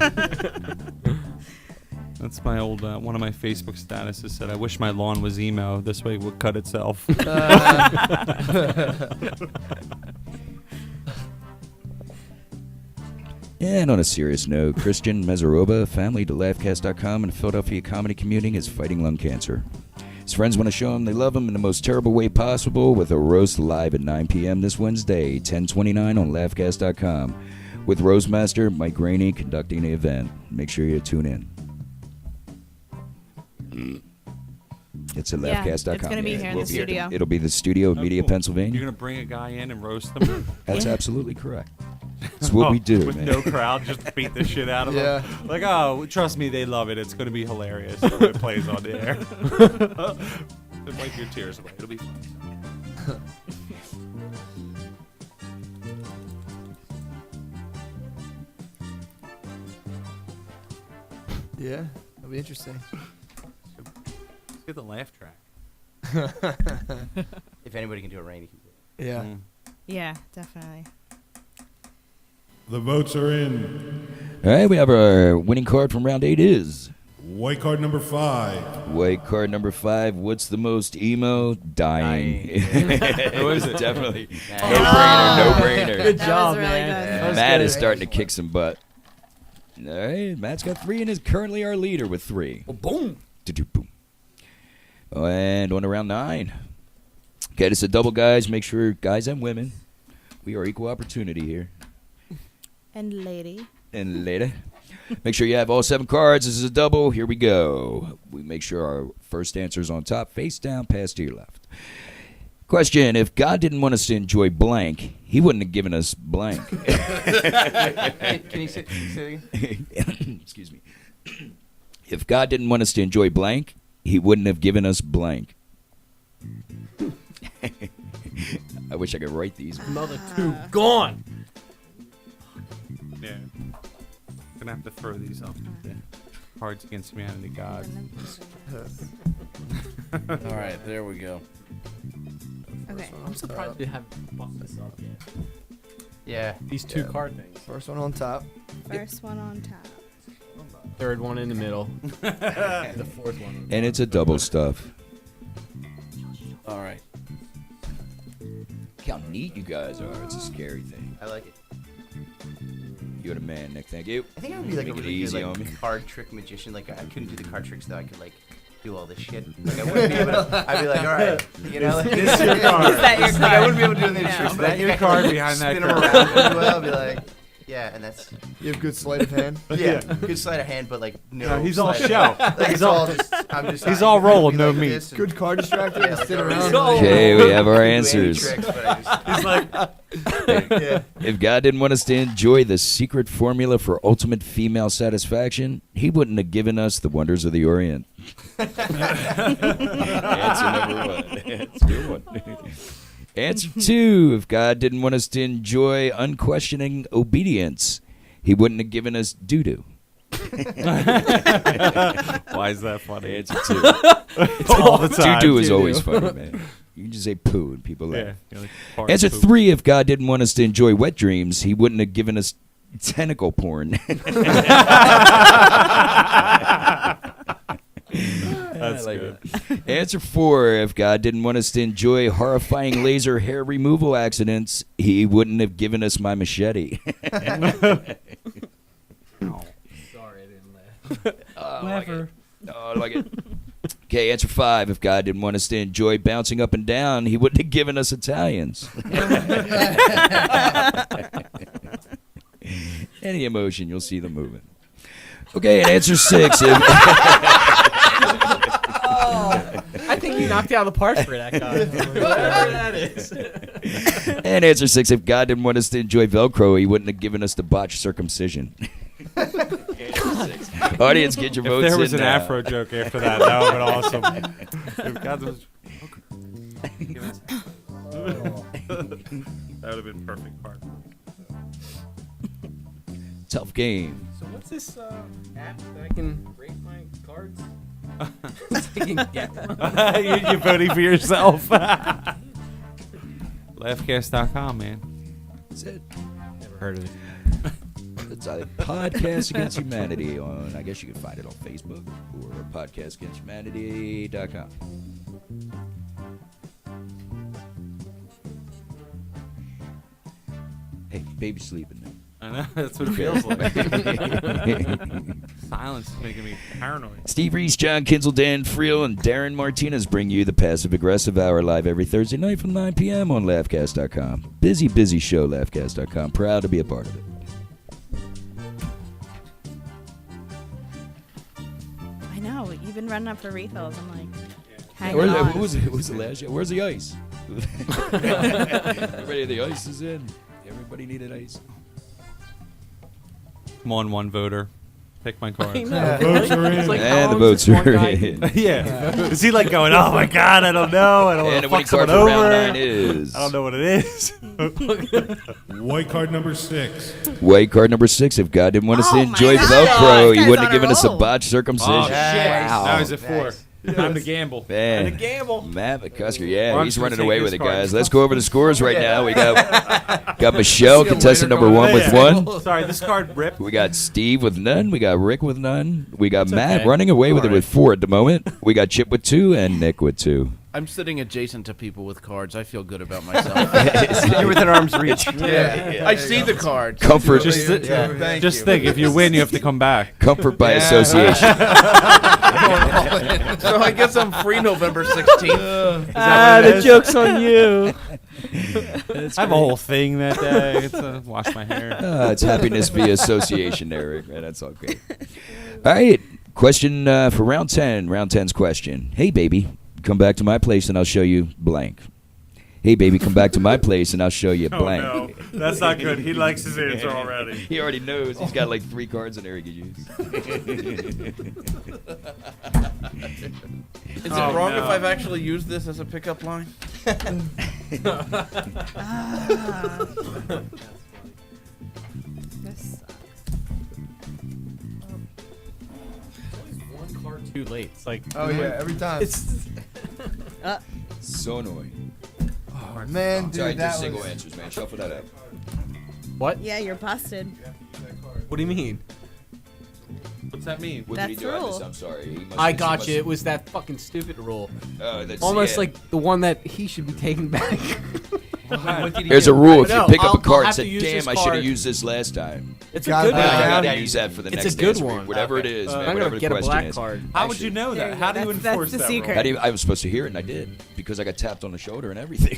That's my old one of my Facebook statuses said, "I wish my lawn was emo. This way it would cut itself." And on a serious note, Christian Mezaroba, family to Laughcast.com and the Philadelphia comedy community, is fighting lung cancer. His friends want to show him they love him in the most terrible way possible with a roast live at 9 p.m. this Wednesday, 10/29 on Laughcast.com, with Roastmaster Mike Rainey conducting the event. Make sure you tune in. It's at Yeah, Laughcast.com. it's gonna be here in the studio. It'll be the studio of Media, Cool. Pennsylvania. You're gonna bring a guy in and roast them? That's absolutely correct. That's what we do, with man. no crowd, just beat the shit out of Yeah. them. Like, oh, trust me, they love it. It's gonna be hilarious when it plays on the air. Wipe your tears away. It'll be fun. Yeah, that'll be interesting. Let's get the laugh track. If anybody can do it, Randy can do it. Yeah. Yeah, definitely. The votes are in. All right, we have our winning card from round 8 is White card number 5. white card number 5. What's the most emo? Dying. Who is it? Definitely. Yeah. No brainer. Good That job, was really man. good. That was Matt good. is starting to kick some butt. All right, Matt's got 3 and is currently our leader with 3. Boom. Do-do-boom. And on to round 9. Okay, this is a double, guys. Make sure, guys and women, we are equal opportunity here. And lady. And later. Make sure you have all 7 cards. This is a double. Here we go. We make sure our first answer is on top, face down, pass to your left. Question: if God didn't want us to enjoy blank, He wouldn't have given us blank. Can you say it again? Excuse me. If God didn't want us to enjoy blank, He wouldn't have given us blank. I wish I could write these. Another 2 gone. Yeah. Gonna have to throw these up. Cards Against Humanity gods. All right, there we go. Okay. I'm surprised they haven't bumped this up yet. Yeah. These 2 card things. First one on top. First one on top. Third one in the middle. The fourth one. And it's a double stuff. All right. Look how neat you guys are. It's a scary thing. I like it. You're the man, Nick. Thank you. I think I would be like a Make it really easy good on me. like, card trick magician. Like I couldn't do the card tricks though. I could like do all this shit. Like I wouldn't be able to. I'd be like, all right, you know, like this your card. Is that your Like, I wouldn't be able card? to do any of these No. tricks. Is but I that think your I could, card like, behind that spin them curtain? around really well. Be like, yeah, and that's You have good sleight of hand. yeah, good sleight of hand, but like no. No, he's all sleight of show. hand. Like, it's all just. I'm just. He's I all could roll, be no like meat. this and Good card distractor Yeah, and like, sit I around. really don't Okay, we have our do any answers. tricks, but I just- He's like, yeah. If God didn't want us to enjoy the secret formula for ultimate female satisfaction, He wouldn't have given us the wonders of the Orient. Answer number 1. That's a good one. Answer 2. If God didn't want us to enjoy unquestioning obedience, He wouldn't have given us doo-doo. why is that funny? Answer 2. All the time. Doo-doo is Doo-doo. always funny, man. You can just say poo and people laugh. Yeah. You're like, fart Answer poop. 3. If God didn't want us to enjoy wet dreams, He wouldn't have given us tentacle porn. That's like good. Answer 4. If God didn't want us to enjoy horrifying laser hair removal accidents, He wouldn't have given us my machete. Sorry, I didn't laugh. Never. I like it. Okay, answer 5. If God didn't want us to enjoy bouncing up and down, He wouldn't have given us Italians. Any emotion, you'll see the movement. Okay, and answer 6. I think you knocked it out of the park for that guy. Whatever that is. And answer 6. If God didn't want us to enjoy Velcro, He wouldn't have given us the botched circumcision. Answer 6. Audience, get your If votes there was in an now. Afro joke after that, that would have been awesome. If God was, that would have been perfect part. Tough game. So what's this app that I can rate my cards? You're voting for yourself. Laughcast.com, man. That's it. Never heard of it. It's a Podcast Against Humanity on, I guess you can find it on Facebook or podcastagainsthumanity.com. Hey, baby's sleeping now. I know, that's what it feels like. Silence is making me paranoid. Steve Reese, John Kinzel, Dan Friel, and Darren Martinez bring you the Passive Aggressive Hour live every Thursday night from 9 p.m. on Laughcast.com. Busy show, Laughcast.com. Proud to be a part of it. I know. You've been running up for refills. I'm like, hang Where's on. what was the last year? Where's the ice? Everybody, the ice is in. Everybody needed ice. Come on, one voter. Pick my card. I know. Votes are in. It's like, how And the long votes does this are one guy- in. Yeah. Is he like going, oh my god, I don't know. I don't want And to the winning fuck card someone for round over. 9 is I don't know what it is. White card number 6. white card number 6. If God didn't want us to Oh my enjoy God. Velcro, This he guy's wouldn't on have a given us a roll. botched circumcision. Oh, shit. Wow. Now he's at 4. Nice. Time to gamble. Man. Time to gamble. Matt McCusker, yeah, Well, he's I'm running just gonna away take with this it, card. guys. Let's go over the scores right now. We got Michelle, contestant number 1 with Yeah. 1. Sorry, this card ripped. We got Steve with none. We got Rick with none. We got Matt okay. running away with it All with 4 at the moment. We got Chip with 2 and Nick with 2. I'm sitting adjacent to people with cards. I feel good about myself. You're within arm's reach. I see the cards. Comfort, Just, Thank just you. think, if you win, you have to come back. comfort by association. So I guess I'm free November 16th. the joke's on you. I have a whole thing that day. It's wash my hair. It's happiness via association, Eric. Man, that's all great. All right, question for round 10. Round 10's question. Hey, baby, come back to my place and I'll show you blank. Hey, baby, come back to my place and I'll show you blank. Oh, no. That's not good. He likes his answer already. He already knows. He's got like 3 cards in there he could use. Is it Oh, wrong no. if I've actually used this as a pickup line? This sucks. One card too late. It's like, Oh yeah, every time. it's So annoying. Oh, man, dude, Sorry, that just single was. answers, man. Shuffle that up. what? Yeah, you're busted. What do you mean? What's that mean? What did he That's do? I rule. missed. I'm sorry. He must I he got must- you. It was that fucking stupid rule. Oh, that's, Almost yeah. like the one that he should be taken back. There's a rule. If No, you pick up I'll a card and have say, to use damn, this I should have card. used this last time. It's a Got good it. one. I Yeah. gotta use that for the It's next a good dance week, one. whatever it is, man. I'm gonna Whatever get the a question black is. card. How would you know There that? you How go. do you That's enforce the that secret. rule? How do you, I was supposed to hear it, and I did because I got tapped on the shoulder and everything.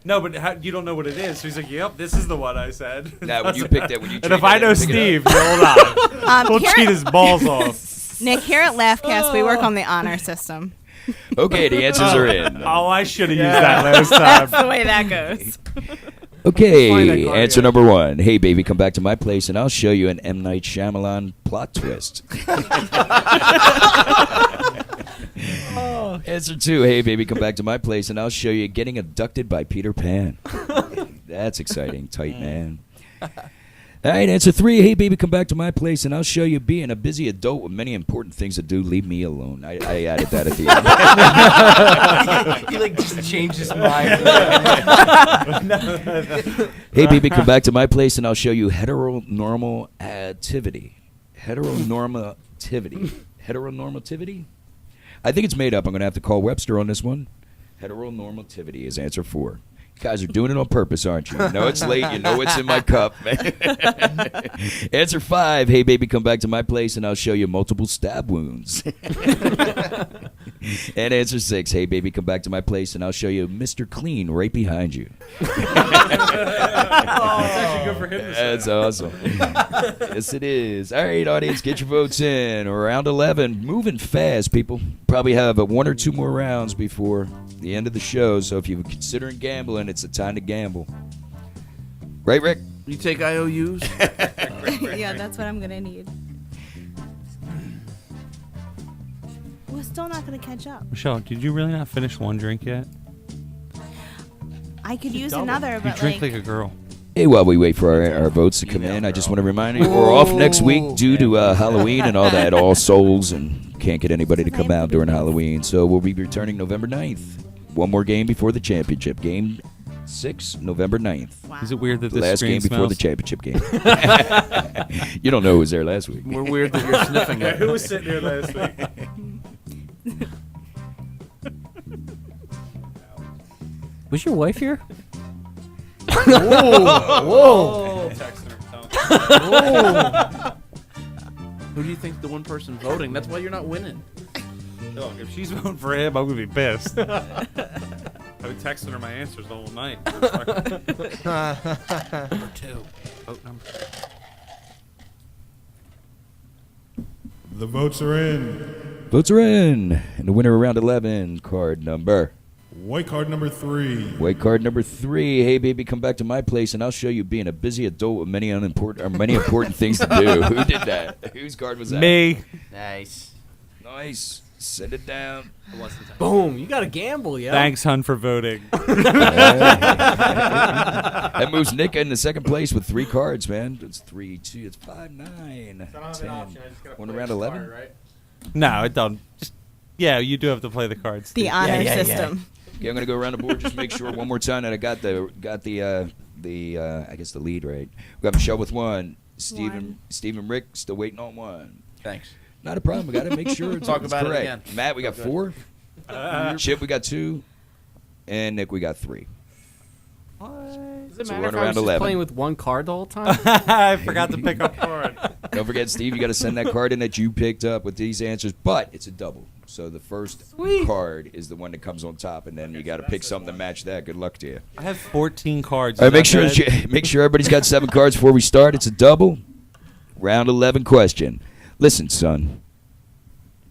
No, but you don't know what it is. So he's like, "Yep, this is the one I said." Now, when you pick that, when you and treat if I that, know pick it Steve, up. hold on, we'll here cheat at- his balls off. Nick, here at Laughcast, we work on the honor system. Okay, the answers are in. Oh, I should have used that last time. That's the way that goes. Find Okay, that card, answer yeah. number 1. Hey, baby, come back to my place, and I'll show you an M. Night Shyamalan plot twist. Answer 2. Hey, baby, come back to my place, and I'll show you getting abducted by Peter Pan. That's exciting. Tight, man. All right, answer 3. Hey, baby, come back to my place, and I'll show you being a busy adult with many important things to do. Leave me alone. I added that at the end. He like just changed his mind. Hey, baby, come back to my place, and I'll show you heteronormativity. Heteronormativity. Heteronormativity? I think it's made up. I'm going to have to call Webster on this one. Heteronormativity is answer 4. You guys are doing it on purpose, aren't you? You know it's late. You know it's in my cup. Answer 5. Hey, baby, come back to my place, and I'll show you multiple stab wounds. And answer 6. Hey, baby, come back to my place, and I'll show you Mr. Clean right behind you. That's actually good for him to say. That's awesome. Yes, it is. All right, audience, get your votes in. Round 11. Moving fast, people. Probably have 1 or 2 more rounds before the end of the show, so if you're considering gambling, it's a time to gamble. Right, Rick? You take IOUs? Yeah, that's what I'm going to need. We're still not going to catch up. Michelle, did you really not finish one drink yet? I could use double. another, You but drink like a girl. Hey, while we wait for our votes to come in, I just want to remind you we're off next week due to Halloween and all that, All Souls, and can't get anybody to come out during Halloween. So we'll be returning November 9th. One more game before the championship. Game 6, November 9th. Wow. Is it weird that The this last screen game before the smells? championship game. You don't know who was there last week. We're weird that you're sniffing it. Who was sitting here last week? Was your wife here? Who do you think's the one person voting? That's why you're not winning. Look, if she's voting for him, I'm gonna be pissed. I've been texting her my answers the whole night. Number 2. Vote number 2. The votes are in. Votes are in. And the winner of round 11, card number. White card number 3. White card number 3. Hey, baby, come back to my place, and I'll show you being a busy adult with many important things to do. Who did that? Whose card was that? Me. Nice. Nice. Set it down. Boom! You got to gamble, yo. Thanks, Hun, for voting. That moves Nick in the second place with 3 cards, man. It's 3, 2, it's 5, 9, 10. One around 11? No, it don't. Just you do have to play the cards. The honor system. Yeah, I'm gonna go around the board. Just make sure one more time that I got the I guess the lead right. We got Michelle with 1. Stephen Rick still waiting on 1. Thanks. Not a problem. We got to make sure it's Talk about it correct. again. Matt, we got 4. Chip, we got 2. And Nick, we got 3. Does it So matter we're if I around was just 11. playing with one card the whole time? I forgot to pick up card. Don't forget, Steve, you got to send that card in that you picked up with these answers, but it's a double. So the first card is the one that comes on top, and then you got to pick something to match that. Good luck to you. I have 14 cards. All right, Is that good? make sure everybody's got 7 cards before we start. It's a double. Round 11 question. Listen, son.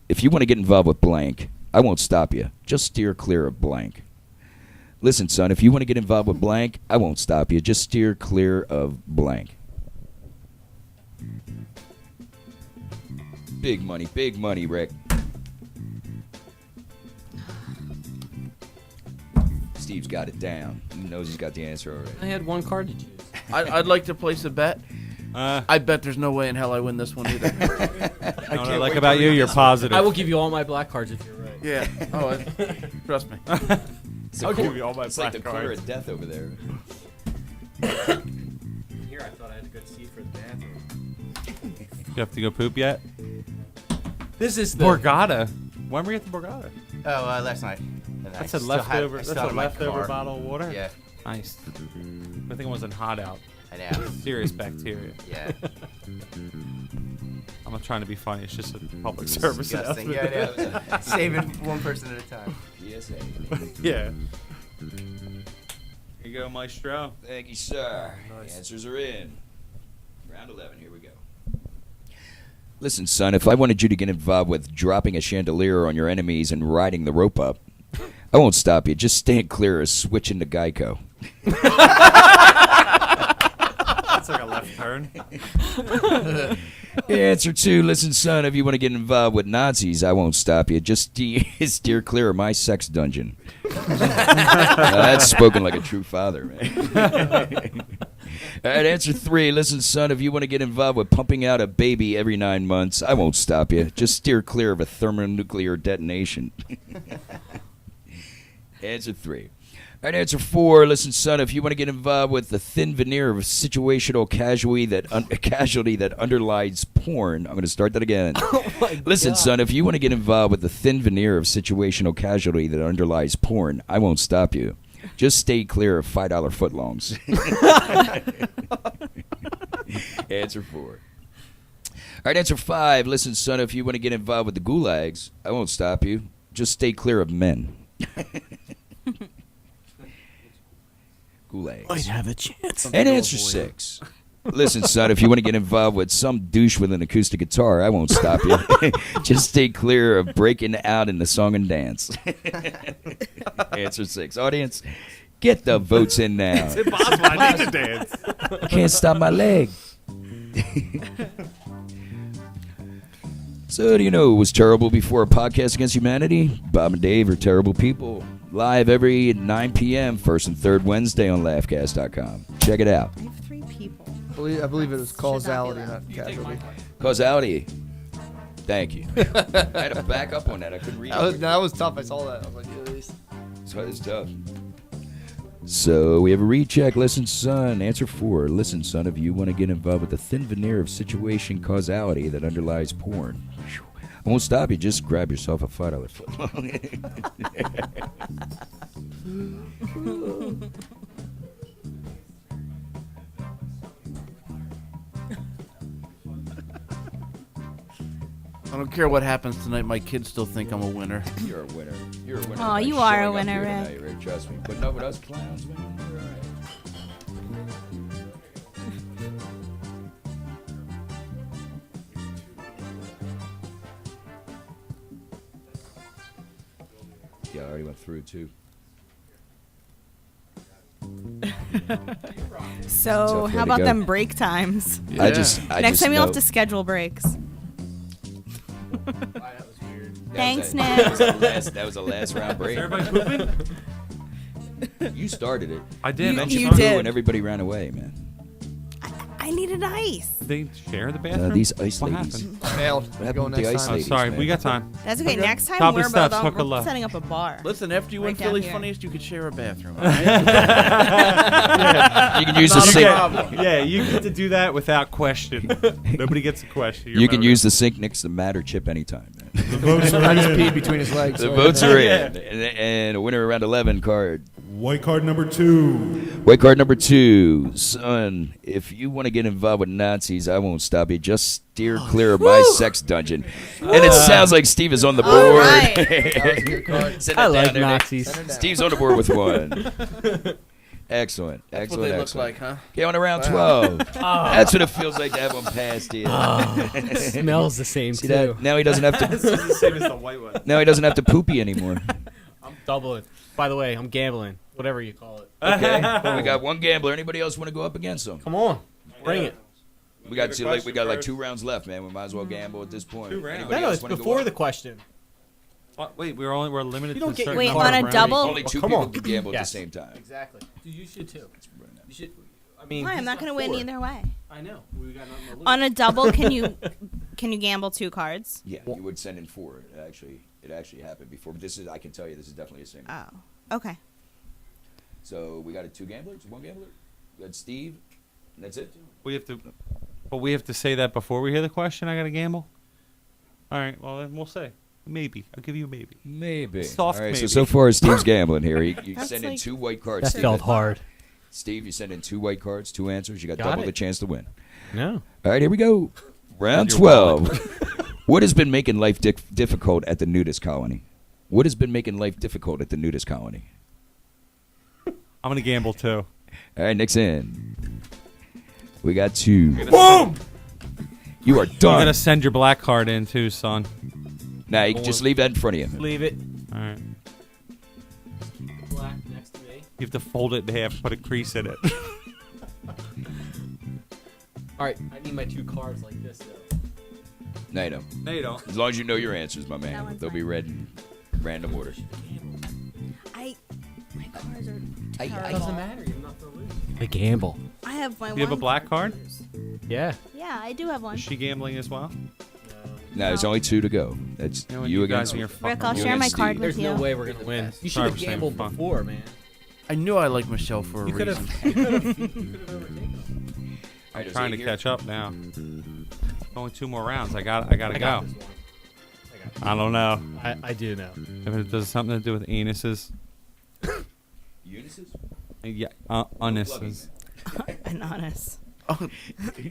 If you want to get involved with blank, I won't stop you. Just steer clear of blank. Listen, son. If you want to get involved with blank, I won't stop you. Just steer clear of blank. Big money, Rick. Steve's got it down. He knows he's got the answer already. I had one card to choose. I'd like to place a bet. I bet there's no way in hell I win this one either. I don't know, like about you, you're positive. I will give you all my black cards if you're right. Yeah. Oh, trust me. I'll give you all my It's like the black corner cards. of death over there. Here, I thought I had a good seat for the bathroom. You have to go poop yet? This is the Borgata. When were you at the Borgata? Oh, last night. And I That's a still had- leftover. I That's still a had my leftover car. bottle of water. Yeah, Nice. I think it wasn't hot out. I know. Serious bacteria. Yeah. I'm not trying to be funny. It's just a public service Disgusting. announcement. Yeah, I know. Saving one person at a time. PSA. Yeah. Here you go, Maestro. Thank you, sir. The answers are in. Round 11, here we go. Listen, son, if I wanted you to get involved with dropping a chandelier on your enemies and riding the rope up, I won't stop you. Just stand clear of switching to Geico. That's like a left turn. Answer 2, listen, son, if you want to get involved with Nazis, I won't stop you. Just steer clear of my sex dungeon. That's spoken like a true father, man. All right, answer 3, listen, son, if you want to get involved with pumping out a baby every 9 months, I won't stop you. Just steer clear of a thermonuclear detonation. Answer 3. All right, answer 4. Listen, son, if you want to get involved with the thin veneer of situational casualty that underlies porn, I'm going to start that again. Listen, son, if you want to get involved with the thin veneer of situational casualty that underlies porn, I won't stop you. Just stay clear of $5 footlongs. Answer 4. All right, answer 5. Listen, son, if you want to get involved with the gulags, I won't stop you. Just stay clear of men. Gulags. might have a chance. And answer 6. Listen, son, if you want to get involved with some douche with an acoustic guitar, I won't stop you. Just stay clear of breaking out in the song and dance. Answer 6. Audience, get the votes in now. It's impossible. I need to dance. Can't stop my leg. So, do you know who was terrible before a podcast against humanity? Bob and Dave are terrible people. Live every 9 p.m., first and third Wednesday on laughcast.com. Check it out. I have I believe it was Should not be causality, allowed. not casualty. Causality. Thank you. I had to back up on that. I couldn't read it. That was tough. I saw that. I was like, "Jeez." So it's tough. So we have a recheck. Listen, son. Answer 4. Listen, son, if you want to get involved with the thin veneer of situation causality that underlies porn, I won't stop you. Just grab yourself a $5 footlong. I don't care what happens tonight. My kids still think I'm a winner. You're a winner. You're a winner. Aw, by you are a showing up winner, here Rick. tonight, Rick. Trust me. Putting up with us clowns, man. You're all right. Yeah, I already went through too. So Tough way how to about go. them break times? I just Next time you'll have to know- schedule breaks. Thanks, that Nick. was the last- That was the last round break. Everybody pooping? You started it. I did. Mentioned You poo did. and everybody ran away, man. I needed ice. They share the bathroom. These ice What ladies. happened? Failed. What happened Going with the next ice time. Oh, ladies, sorry. man? We got time. That's okay. Next time Top of we're steps, both hook a we're left. setting up a bar. Listen, after you win Right down Philly's here. Funniest, you could share a bathroom. You can use the Not a sink. problem. Yeah, you get to do that without question. Nobody gets a question. You can use the sink next to Matt or Chip anytime, man. The votes are I just in. peed between his legs. The so I votes didn't- are in, and a winner around 11 card. White card number 2. White card number 2, son. If you want to get involved with Nazis, I won't stop you. Just steer clear of my sex dungeon. And it sounds like Steve is on the board. All right. That was a good card. Send I that like down there, Nick. Nazis. Steve's on the board with 1. Excellent. That's Excellent. what they look excellent. like, huh? Okay, on to round 12. That's what it feels like to have one past here. Smells the same See too. that? Now he doesn't have This to. is the same as the white one. Now he doesn't have to poopy anymore. I'm doubling. By the way, I'm gambling. Whatever you call it. Okay. Well, we got one gambler. Anybody else want to go up against him? Come on, bring it. We got Favorite question like first. 2 rounds left, man. We might as well gamble at this point. 2 rounds. Anybody No, else it's wanna go before up? the question. Wait, we're limited You to don't a get certain your Wait, number on of a rounds. double? Only 2 come people on. can gamble Yes. at the same time. Exactly. Dude, you should too. You should. I mean, Why? I'm he's not going to win 4. either way. I know. We got nothing to lose. On a double, can you gamble 2 cards? Yeah, you would send in 4. It actually happened before. But I can tell you, this is definitely a single. Oh, okay. So we got 2 gamblers, 1 gambler. We got Steve. And that's it. We have to say that before we hear the question. I got to gamble. All right. Well, then we'll say maybe. I'll give you a maybe. Maybe. Soft All right. maybe. So far, Steve's gambling here. You That's send in like- 2 white cards. That Steve. felt hard. Steve, you send in 2 white cards, 2 answers. You got Got double it. the chance to win. No. All right, here we go. Round Your 12. What has been making life difficult at the nudist colony? What has been making life difficult at the nudist colony? I'm gonna gamble too. All right, Nick's in. We got 2. Boom! You are You done. gotta send your black card in too, son. Now, you can just leave that in front of you. Leave it. All right. Black next to me. You have to fold it in half, put a crease in it. All right. I need my 2 cards like this though. No, you don't. No, you don't. As long as you know your answers, my That man. one's They'll be mine. read in random order. My cards are I- terrible. Doesn't matter. You have nothing to lose. I gamble. I have my You have a black card? Yeah. Yeah, I do have one. Is she gambling as well? No, there's only 2 to go. That's You know what, you guys against and your me. Rick, I'll You share my against card Steve. with There's you. no way we're gonna win. You should Sorry have for saying gambled fun. before, man. I knew I liked Michelle for a You could reason. have. You could have overtaken. All right, I'm there's trying 8 to here. catch up now. Only 2 more rounds. I gotta go. This one. I don't know I do know. if it does something to do with anuses. Unisys? Yeah, anuses. Anonymous. Oh,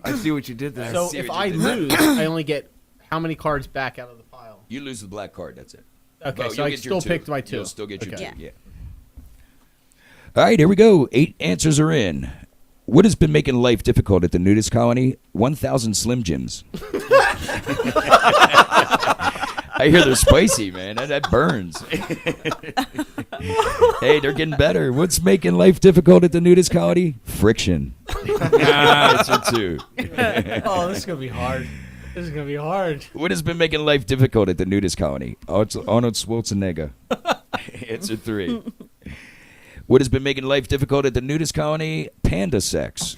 I see what you did there. So see if what you I did there. lose, I only get how many cards back out of the pile? You lose the black card. That's it. Okay, Well, so you'll I get your still 2. picked my 2. You'll still get your Okay. 2. Yeah. All right, here we go. 8 answers are in. What has been making life difficult at the nudist colony? 1,000 Slim Jims. I hear they're spicy, man. That burns. Hey, they're getting better. What's making life difficult at the nudist colony? Friction. That's it too. Oh, this is gonna be hard. This is gonna be hard. What has been making life difficult at the nudist colony? Arnold Schwarzenegger. Answer 3. What has been making life difficult at the nudist colony? Panda sex.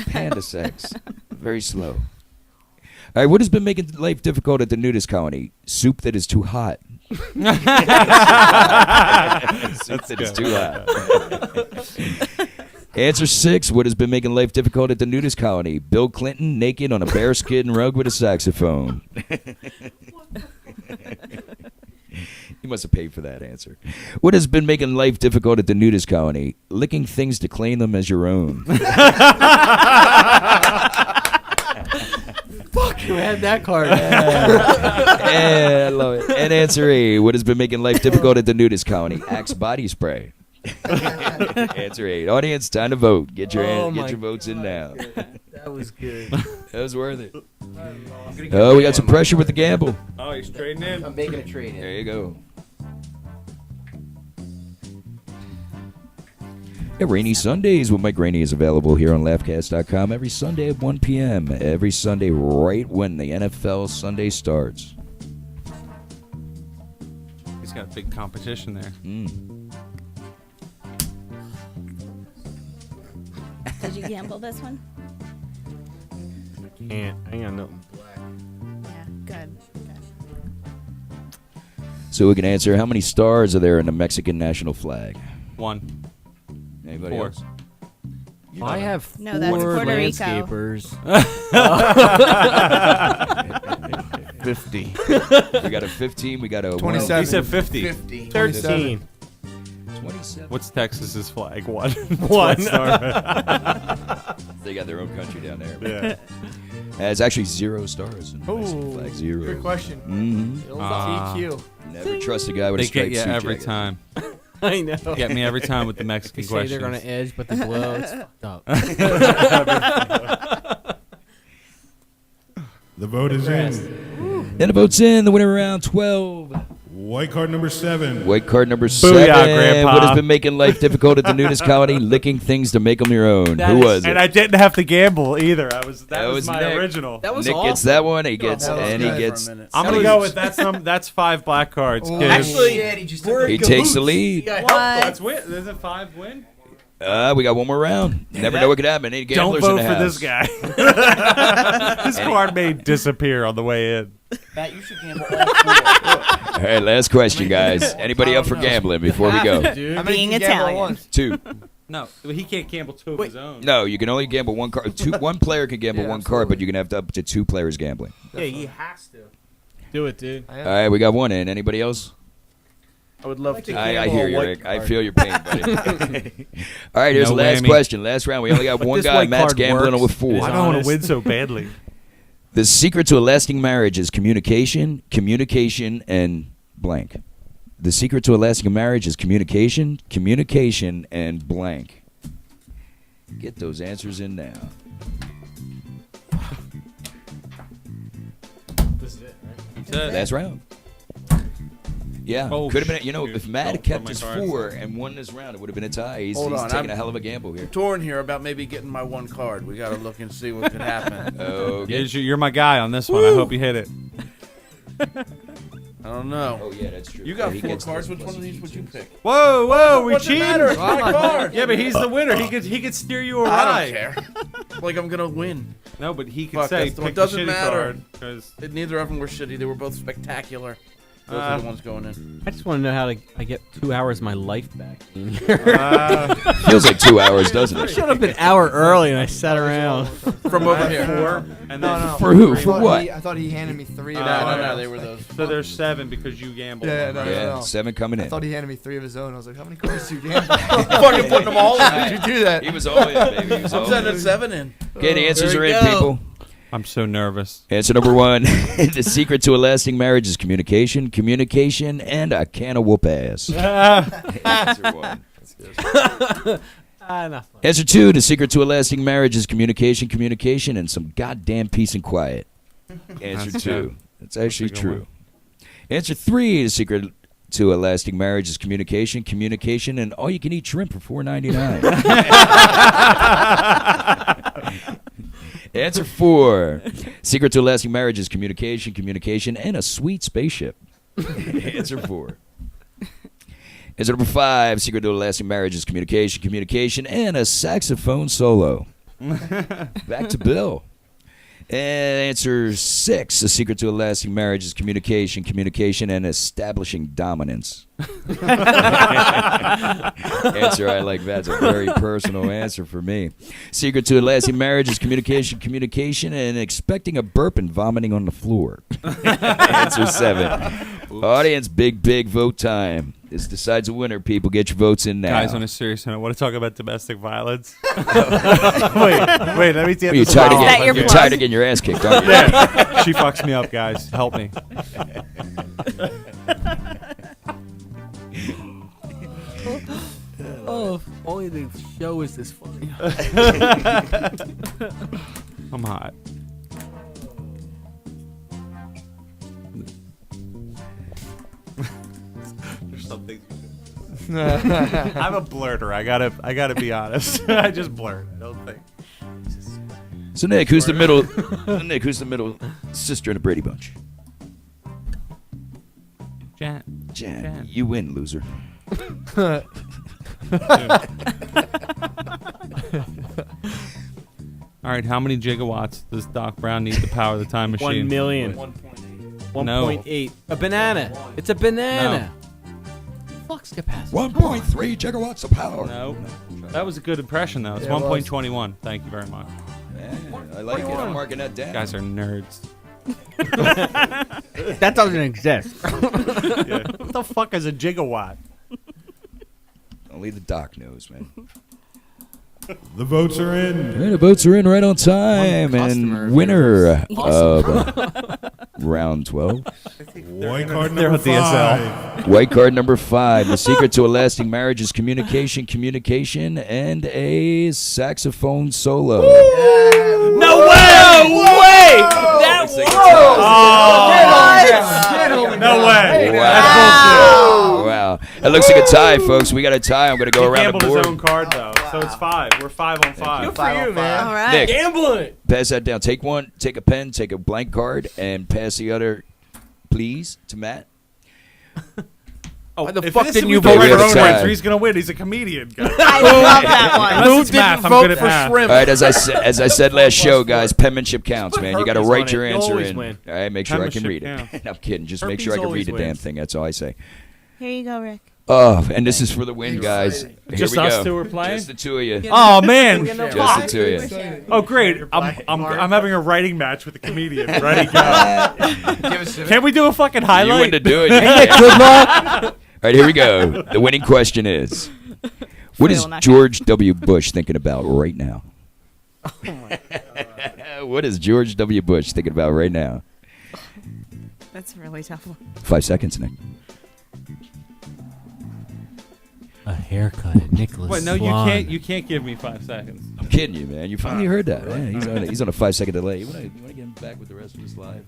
Panda sex. Very slow. All right, what has been making life difficult at the nudist colony? Soup that is too hot. Soup that is too hot. Answer 6. What has been making life difficult at the nudist colony? Bill Clinton naked on a bearskin rug with a saxophone. You must have paid for that answer. What has been making life difficult at the nudist colony? Licking things to claim them as your own. Fuck, who had that card? Yeah, I love it. And answer A. What has been making life difficult at the nudist colony? Axe body spray. Answer 8. Audience, time to vote. Get your votes in now. That was good. That was worth it. Oh, we got some pressure with the gamble. Oh, he's trading in. I'm making a trade There in. you go. Yeah, Rainy Sundays with Mike Rainey is available here on laughcast.com every Sunday at 1 p.m. Every Sunday right when the NFL Sunday starts. He's got a big competition there. Did you gamble this one? Can't. I ain't got nothing. Yeah, good. So we can answer, how many stars are there in the Mexican national flag? 1. Anybody 4. else? I have 4 No, that's Puerto Rico. landscapers. 50. We got a 15, we got a 27. He said 50. 50. 13. 27. What's Texas's flag? 1. 1 star. They got their own country down there. Yeah. It's actually 0 stars in the Mexican flag. 0. Good question. Mm-hmm. TQ. Never trust a guy with They a striped get you suit every jacket. time. I know. Get me every time with the They Mexican say questions. they're gonna edge, but they blow. It's fucked up. The vote is in. And the vote's in. The winner round 12. White card number 7. White card number 7. Grandpa. What has been making life difficult at the nudist colony? Licking things to make them your own. Who was it? And I didn't have to gamble either. That was my Nick. original. That was Nick awesome. gets that one. He gets, that was and he good. gets. I'm gonna go with that's 5 black cards. Oh, 'cause- Actually, he just took He takes the lead. What? That's win. There's a 5 win. We got one more round. You never know what could happen. Any Don't gamblers vote in the for house. this guy. This card may disappear on the way in. Matt, you should gamble all 4. All right, last question, guys. Anybody up for gambling before we go? How many Being can you gamble at Italian. once? 2. No, he can't gamble 2 of his own. No, you can only gamble 1 card. One player can gamble Yeah, 1 card, but you can have up to 2 players gambling. Yeah, he has to. Do it, dude. All right, we got one in. Anybody else? I would love to. I hear you, Rick. I feel your pain, buddy. All right, here's No the last whammy. question. Last round. We only got one this guy. white Matt's card gambling works with 4. Why do I want to honest. win so badly? The secret to a lasting marriage is communication, communication, and blank. The secret to a lasting marriage is communication, communication, and blank. Get those answers in now. This is it, right? Last round. Yeah, Oh, could have been. You know, shoot. if Matt had Don't kept put his my cards 4 and won this round, it would have been a tie. He's Hold on, taking I'm- a hell of a gamble here. Torn here about maybe getting my 1 card. We got to look and see what could happen. Okay. You're my guy on this one. I hope you hit it. I don't know. Oh yeah, that's true. You got He 4 gets cards. this Which plus one of he these would you pick? Whoa, we What's it cheating. matter? It's my card. Yeah, but he's the winner. He could steer you I awry. don't care. Like I'm gonna win. No, but he could Fuck, say that's the one. pick the Doesn't shitty matter. card. 'Cause Neither of them were shitty. They were both spectacular. Those are the ones going in. I just want to know how I get 2 hours of my life back. Feels like 2 hours, doesn't I it? showed up an hour early and I sat around. From over here. 4, and then No. For who? I For thought what? I thought he handed me 3 of No, his No, own. no, they were those. so there's 7 because you gambled. Yeah, no, Yeah, no. 7 coming I in. thought he handed me 3 of his own. I was like, how many cards do you gamble? Fucking putting them all in. How did you do that? He was all in, baby. He was I'm all sending in. 7 in. Okay, the answers There are we in, go. people. I'm so nervous. Answer number 1. The secret to a lasting marriage is communication, communication, and a can of whoop ass. Answer 1. Enough. Answer 2. The secret to a lasting marriage is communication, communication, and some goddamn peace and quiet. Answer That's 2. good. That's actually That's a good true. Answer 3. The secret to a lasting marriage is communication, communication, and all you can eat shrimp for $4.99. Answer 4. Secret to a lasting marriage is communication, communication, and a sweet spaceship. Answer 4. Answer number 5. Secret to a lasting marriage is communication, communication, and a saxophone solo. Back to Bill. And answer 6. The secret to a lasting marriage is communication, and establishing dominance. Answer I like. That's a very personal answer for me. Secret to a lasting marriage is communication, and expecting a burp and vomiting on the floor. Answer 7. Audience, big vote time. This decides the winner. People, get your votes in now. Guys, on a serious note, I want to talk about domestic violence. wait, let me see. You're tired of getting your ass kicked, aren't you? Yeah. She fucks me up, guys. Help me. Oh, if only the show was this funny. I'm hot. There's something. I'm a blurter. I gotta be honest. I just blurt. I don't think. So Nick, who's the middle? Nick, who's the middle sister in a Brady Bunch? Jan. You win, loser. All right, how many gigawatts does Doc Brown need to power the time machine? 1 million. 1.8. A banana. It's a banana. Flux capacity. 1.3 gigawatts of power. No. That was a good impression, though. It's Yeah, it 1.21. Thank you very much. Yeah, I like it. I'm marking that down. You guys are nerds. That doesn't exist. Yeah. What the fuck is a gigawatt? Only the doc knows, man. The votes are in. Yeah, the votes are in right on time. customer And winner of round 12. White card They're number on 5. White card number 5. The secret to a lasting marriage is communication, and a saxophone solo. No way! That No way. Wow. It looks like a tie, folks. We got a tie. I'm going to go He around the gambled his board. own card, though. So it's 5. We're 5 on 5. Good for you, man. All right. Nick, Gambling. pass that down. Take one, take a pen, take a blank card, and pass the other, please, to Matt. Why the If fuck this didn't is you the vote we right have a for tie. answer, he's going to win. He's a comedian. I love that one. Who Unless it's math, didn't I'm vote good at for math. shrimp? All right, as I said last show, guys, penmanship counts, man. You got to herpes write on your it. You answer always in. win. All right, make sure I can read Penmanship it. No, I'm kidding. Just make Herpes sure I can always read the damn wins. thing. That's all I say. Here you go, Rick. Oh, and this is for the win, guys. Here Just we us go. two are playing? Just the two of you. Oh, man. Just the two of you. Oh, great. I'm having a writing match with a comedian. Ready, go. Can we do a fucking You highlight? wouldn't to do it. Yeah. All right, here we go. The winning question is, what is Frail neck. George W. Bush thinking about right now? What is George W. Bush thinking about right now? That's a really tough one. 5 seconds, Nick. A haircut at Nicholas. Wait, no, you can't give me 5 seconds. I'm kidding you, man. You finally heard that. Yeah, he's on a 5 second delay. You want to get him back with the rest of his live?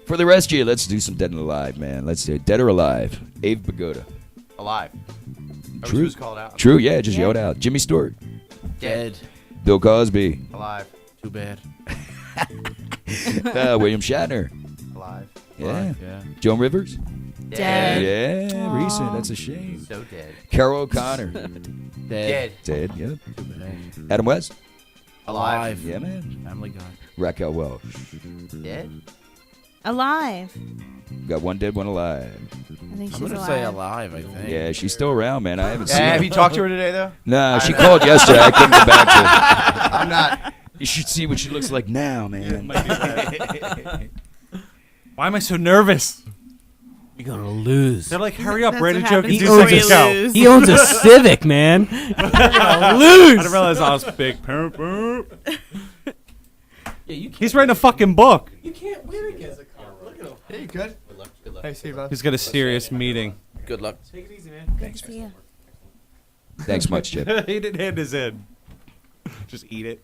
For the rest of you, let's do some Dead and Alive, man. Let's do Dead or Alive. Abe Pagoda. Alive. True. Who's called out? True, yeah, just yell it out. Jimmy Stewart. Dead. Bill Cosby. Alive. Too bad. William Shatner. Alive. Yeah. Yeah. Joan Rivers. Dead. Yeah, recent. That's a shame. So dead. Carol O'Connor. Dead. Dead, yep. Too bad. Adam West. Alive. Yeah, man. Family Guy. Raquel Welch. Dead. Alive. Got one dead, one alive. I think she's I'm gonna alive. say alive. I think. Yeah, she's still around, man. I haven't seen Have her. you talked to her today, though? No, she called yesterday. I couldn't get back to her. I'm not. You should see what she looks like now, man. Why am I so nervous? You're gonna lose. They're like, hurry up, That's write a what joke and happens do before you something. Go. lose. He owns a Civic, man. You're gonna I lose. didn't realize I was big. He's writing a fucking book. You can't win against a car. Look at him. Hey, you good? Hey, see you, bud. He's got a serious meeting. Good luck. Take it easy, man. Good to see you. Thanks much, Chip. He didn't hand his in. Just eat it.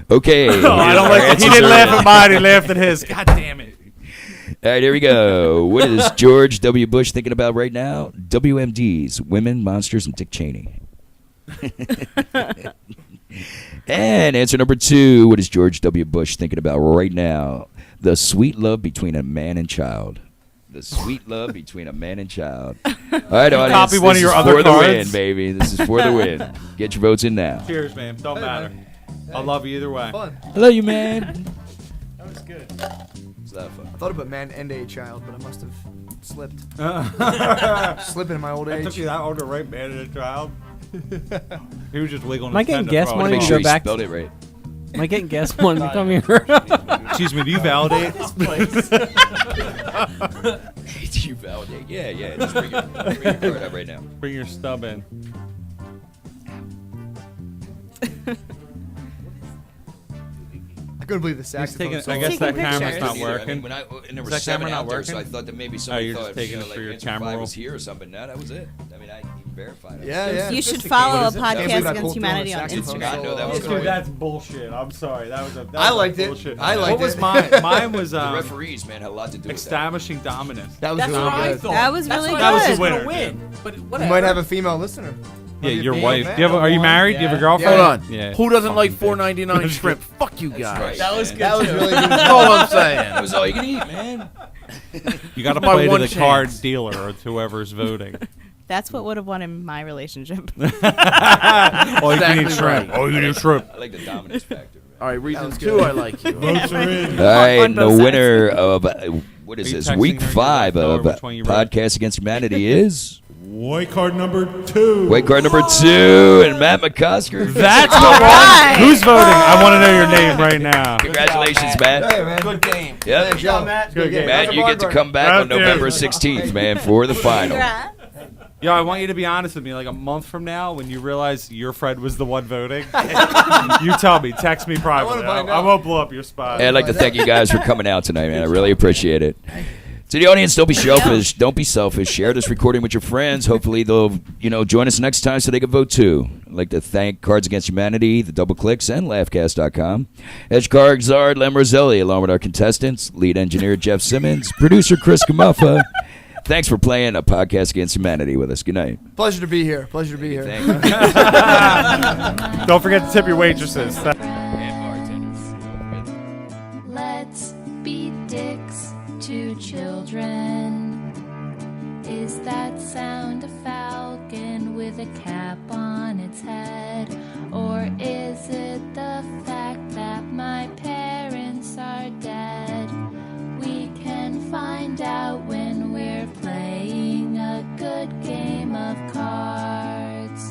Okay. Oh, I don't like. He didn't laugh at mine. He laughed at his. God damn it. All right, here we go. What is George W. Bush thinking about right now? WMDs, women, monsters, and Dick Cheney. And answer number 2, what is George W. Bush thinking about right now? the sweet love between a man and child. The sweet love between a man and child. All right, audience. Copy one this of your is other for cards. the win, baby. This is for the win. Get your votes in now. Cheers, man. Don't Hey, matter. man. I love you either way. Fun. I love you, man. That was good. It's a lot of fun. I thought about man and a child, but I must have slipped. Slipping in my old That age. took you that old to write man and a child? He was just wiggling Am I his pen getting to gas throw it money Make to sure go you back? spelled it right. Am I getting gas money to come here? Excuse me, do you validate? Do you validate? Yeah. Just bring your card up right now. Bring your stub in. I couldn't believe the He's saxophone. taking, solo. I guess that Taking camera's pictures. not Either. I working. mean, and there Is were that 7 camera not out there, so I working? thought that maybe somebody you're thought, just taking you know, it like for your Answer camera 5 roll? was here or something. No, that was it. I mean, I even verified it. Yeah. You should Sophisticated. follow Is it? Can't believe Podcast I Against pulled through on Humanity a on saxophone Instagram. I know that was solo. great. That's bullshit. I'm sorry. That was I liked it. bullshit. I liked What was it. mine? Mine was The referees, man, had a lot to do with that. establishing dominance. That was That's really what I good. thought. That was really That was good. the winner. Gonna win. But You whatever. might have a female listener. Yeah, Might be a your female wife. fan. Do you have, are you married? Do you have a girlfriend? Hold on. Yeah. Who doesn't like Fucking $4.99 shrimp? Fuck you guys. Right, That was man. good. That was too. really good. That's all I'm saying. That was all you can eat, man. You got to My play to one the chance. card dealer or to whoever's voting. That's what would have won in my relationship. All you can Exactly eat shrimp. right. All you can eat shrimp. I like the dominance factor. Man. All right, reason was 2, good. I like you. Votes are in. All right, On and the both sides. winner of what is Are you this? texting Week her your 5 left or of which one you wrote? Podcast Against Humanity is White card number 2. White card number 2 and Matt McCusker. That's All the right. one. Who's voting? I want to know your name right now. Congratulations, Matt. Hey, man. Good game. Yep. Good job, Matt. Good game. Matt, you get to come back on Thank you. November 16th, man, for the final. Yo, I want you to be honest with me. Like a month from now, when you realize your friend was the one voting, you tell me. Text me privately. find I out. won't blow up your spot. Hey, I'd like to thank you guys for coming out tonight, man. I really appreciate it. To the audience, don't be selfish. Don't be selfish. Share this recording with your friends. Hopefully, they'll join us next time so they can vote too. I'd like to thank Cards Against Humanity, the Double Clicks, and Laughcast.com. Edge Card Czar Lem Roselli, along with our contestants, lead engineer Jeff Simmons, producer Chris Gamuffa. Thanks for playing a Podcast Against Humanity with us. Good night. Pleasure to be here. Pleasure to be here. Thank you. Don't forget to tip your waitresses. And bartenders. Let's be dicks to children. Is that sound a falcon with a cap on its head? Or is it the fact that my parents are dead? We can find out when we're playing a good game of cards.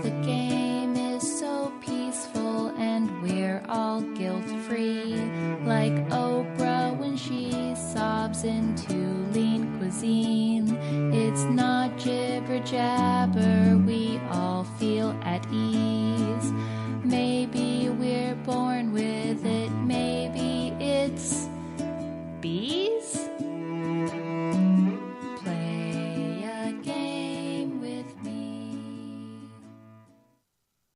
The game is so peaceful and we're all guilt-free, like Oprah when she sobs into lean cuisine. It's not jibber jabber, we all feel at ease.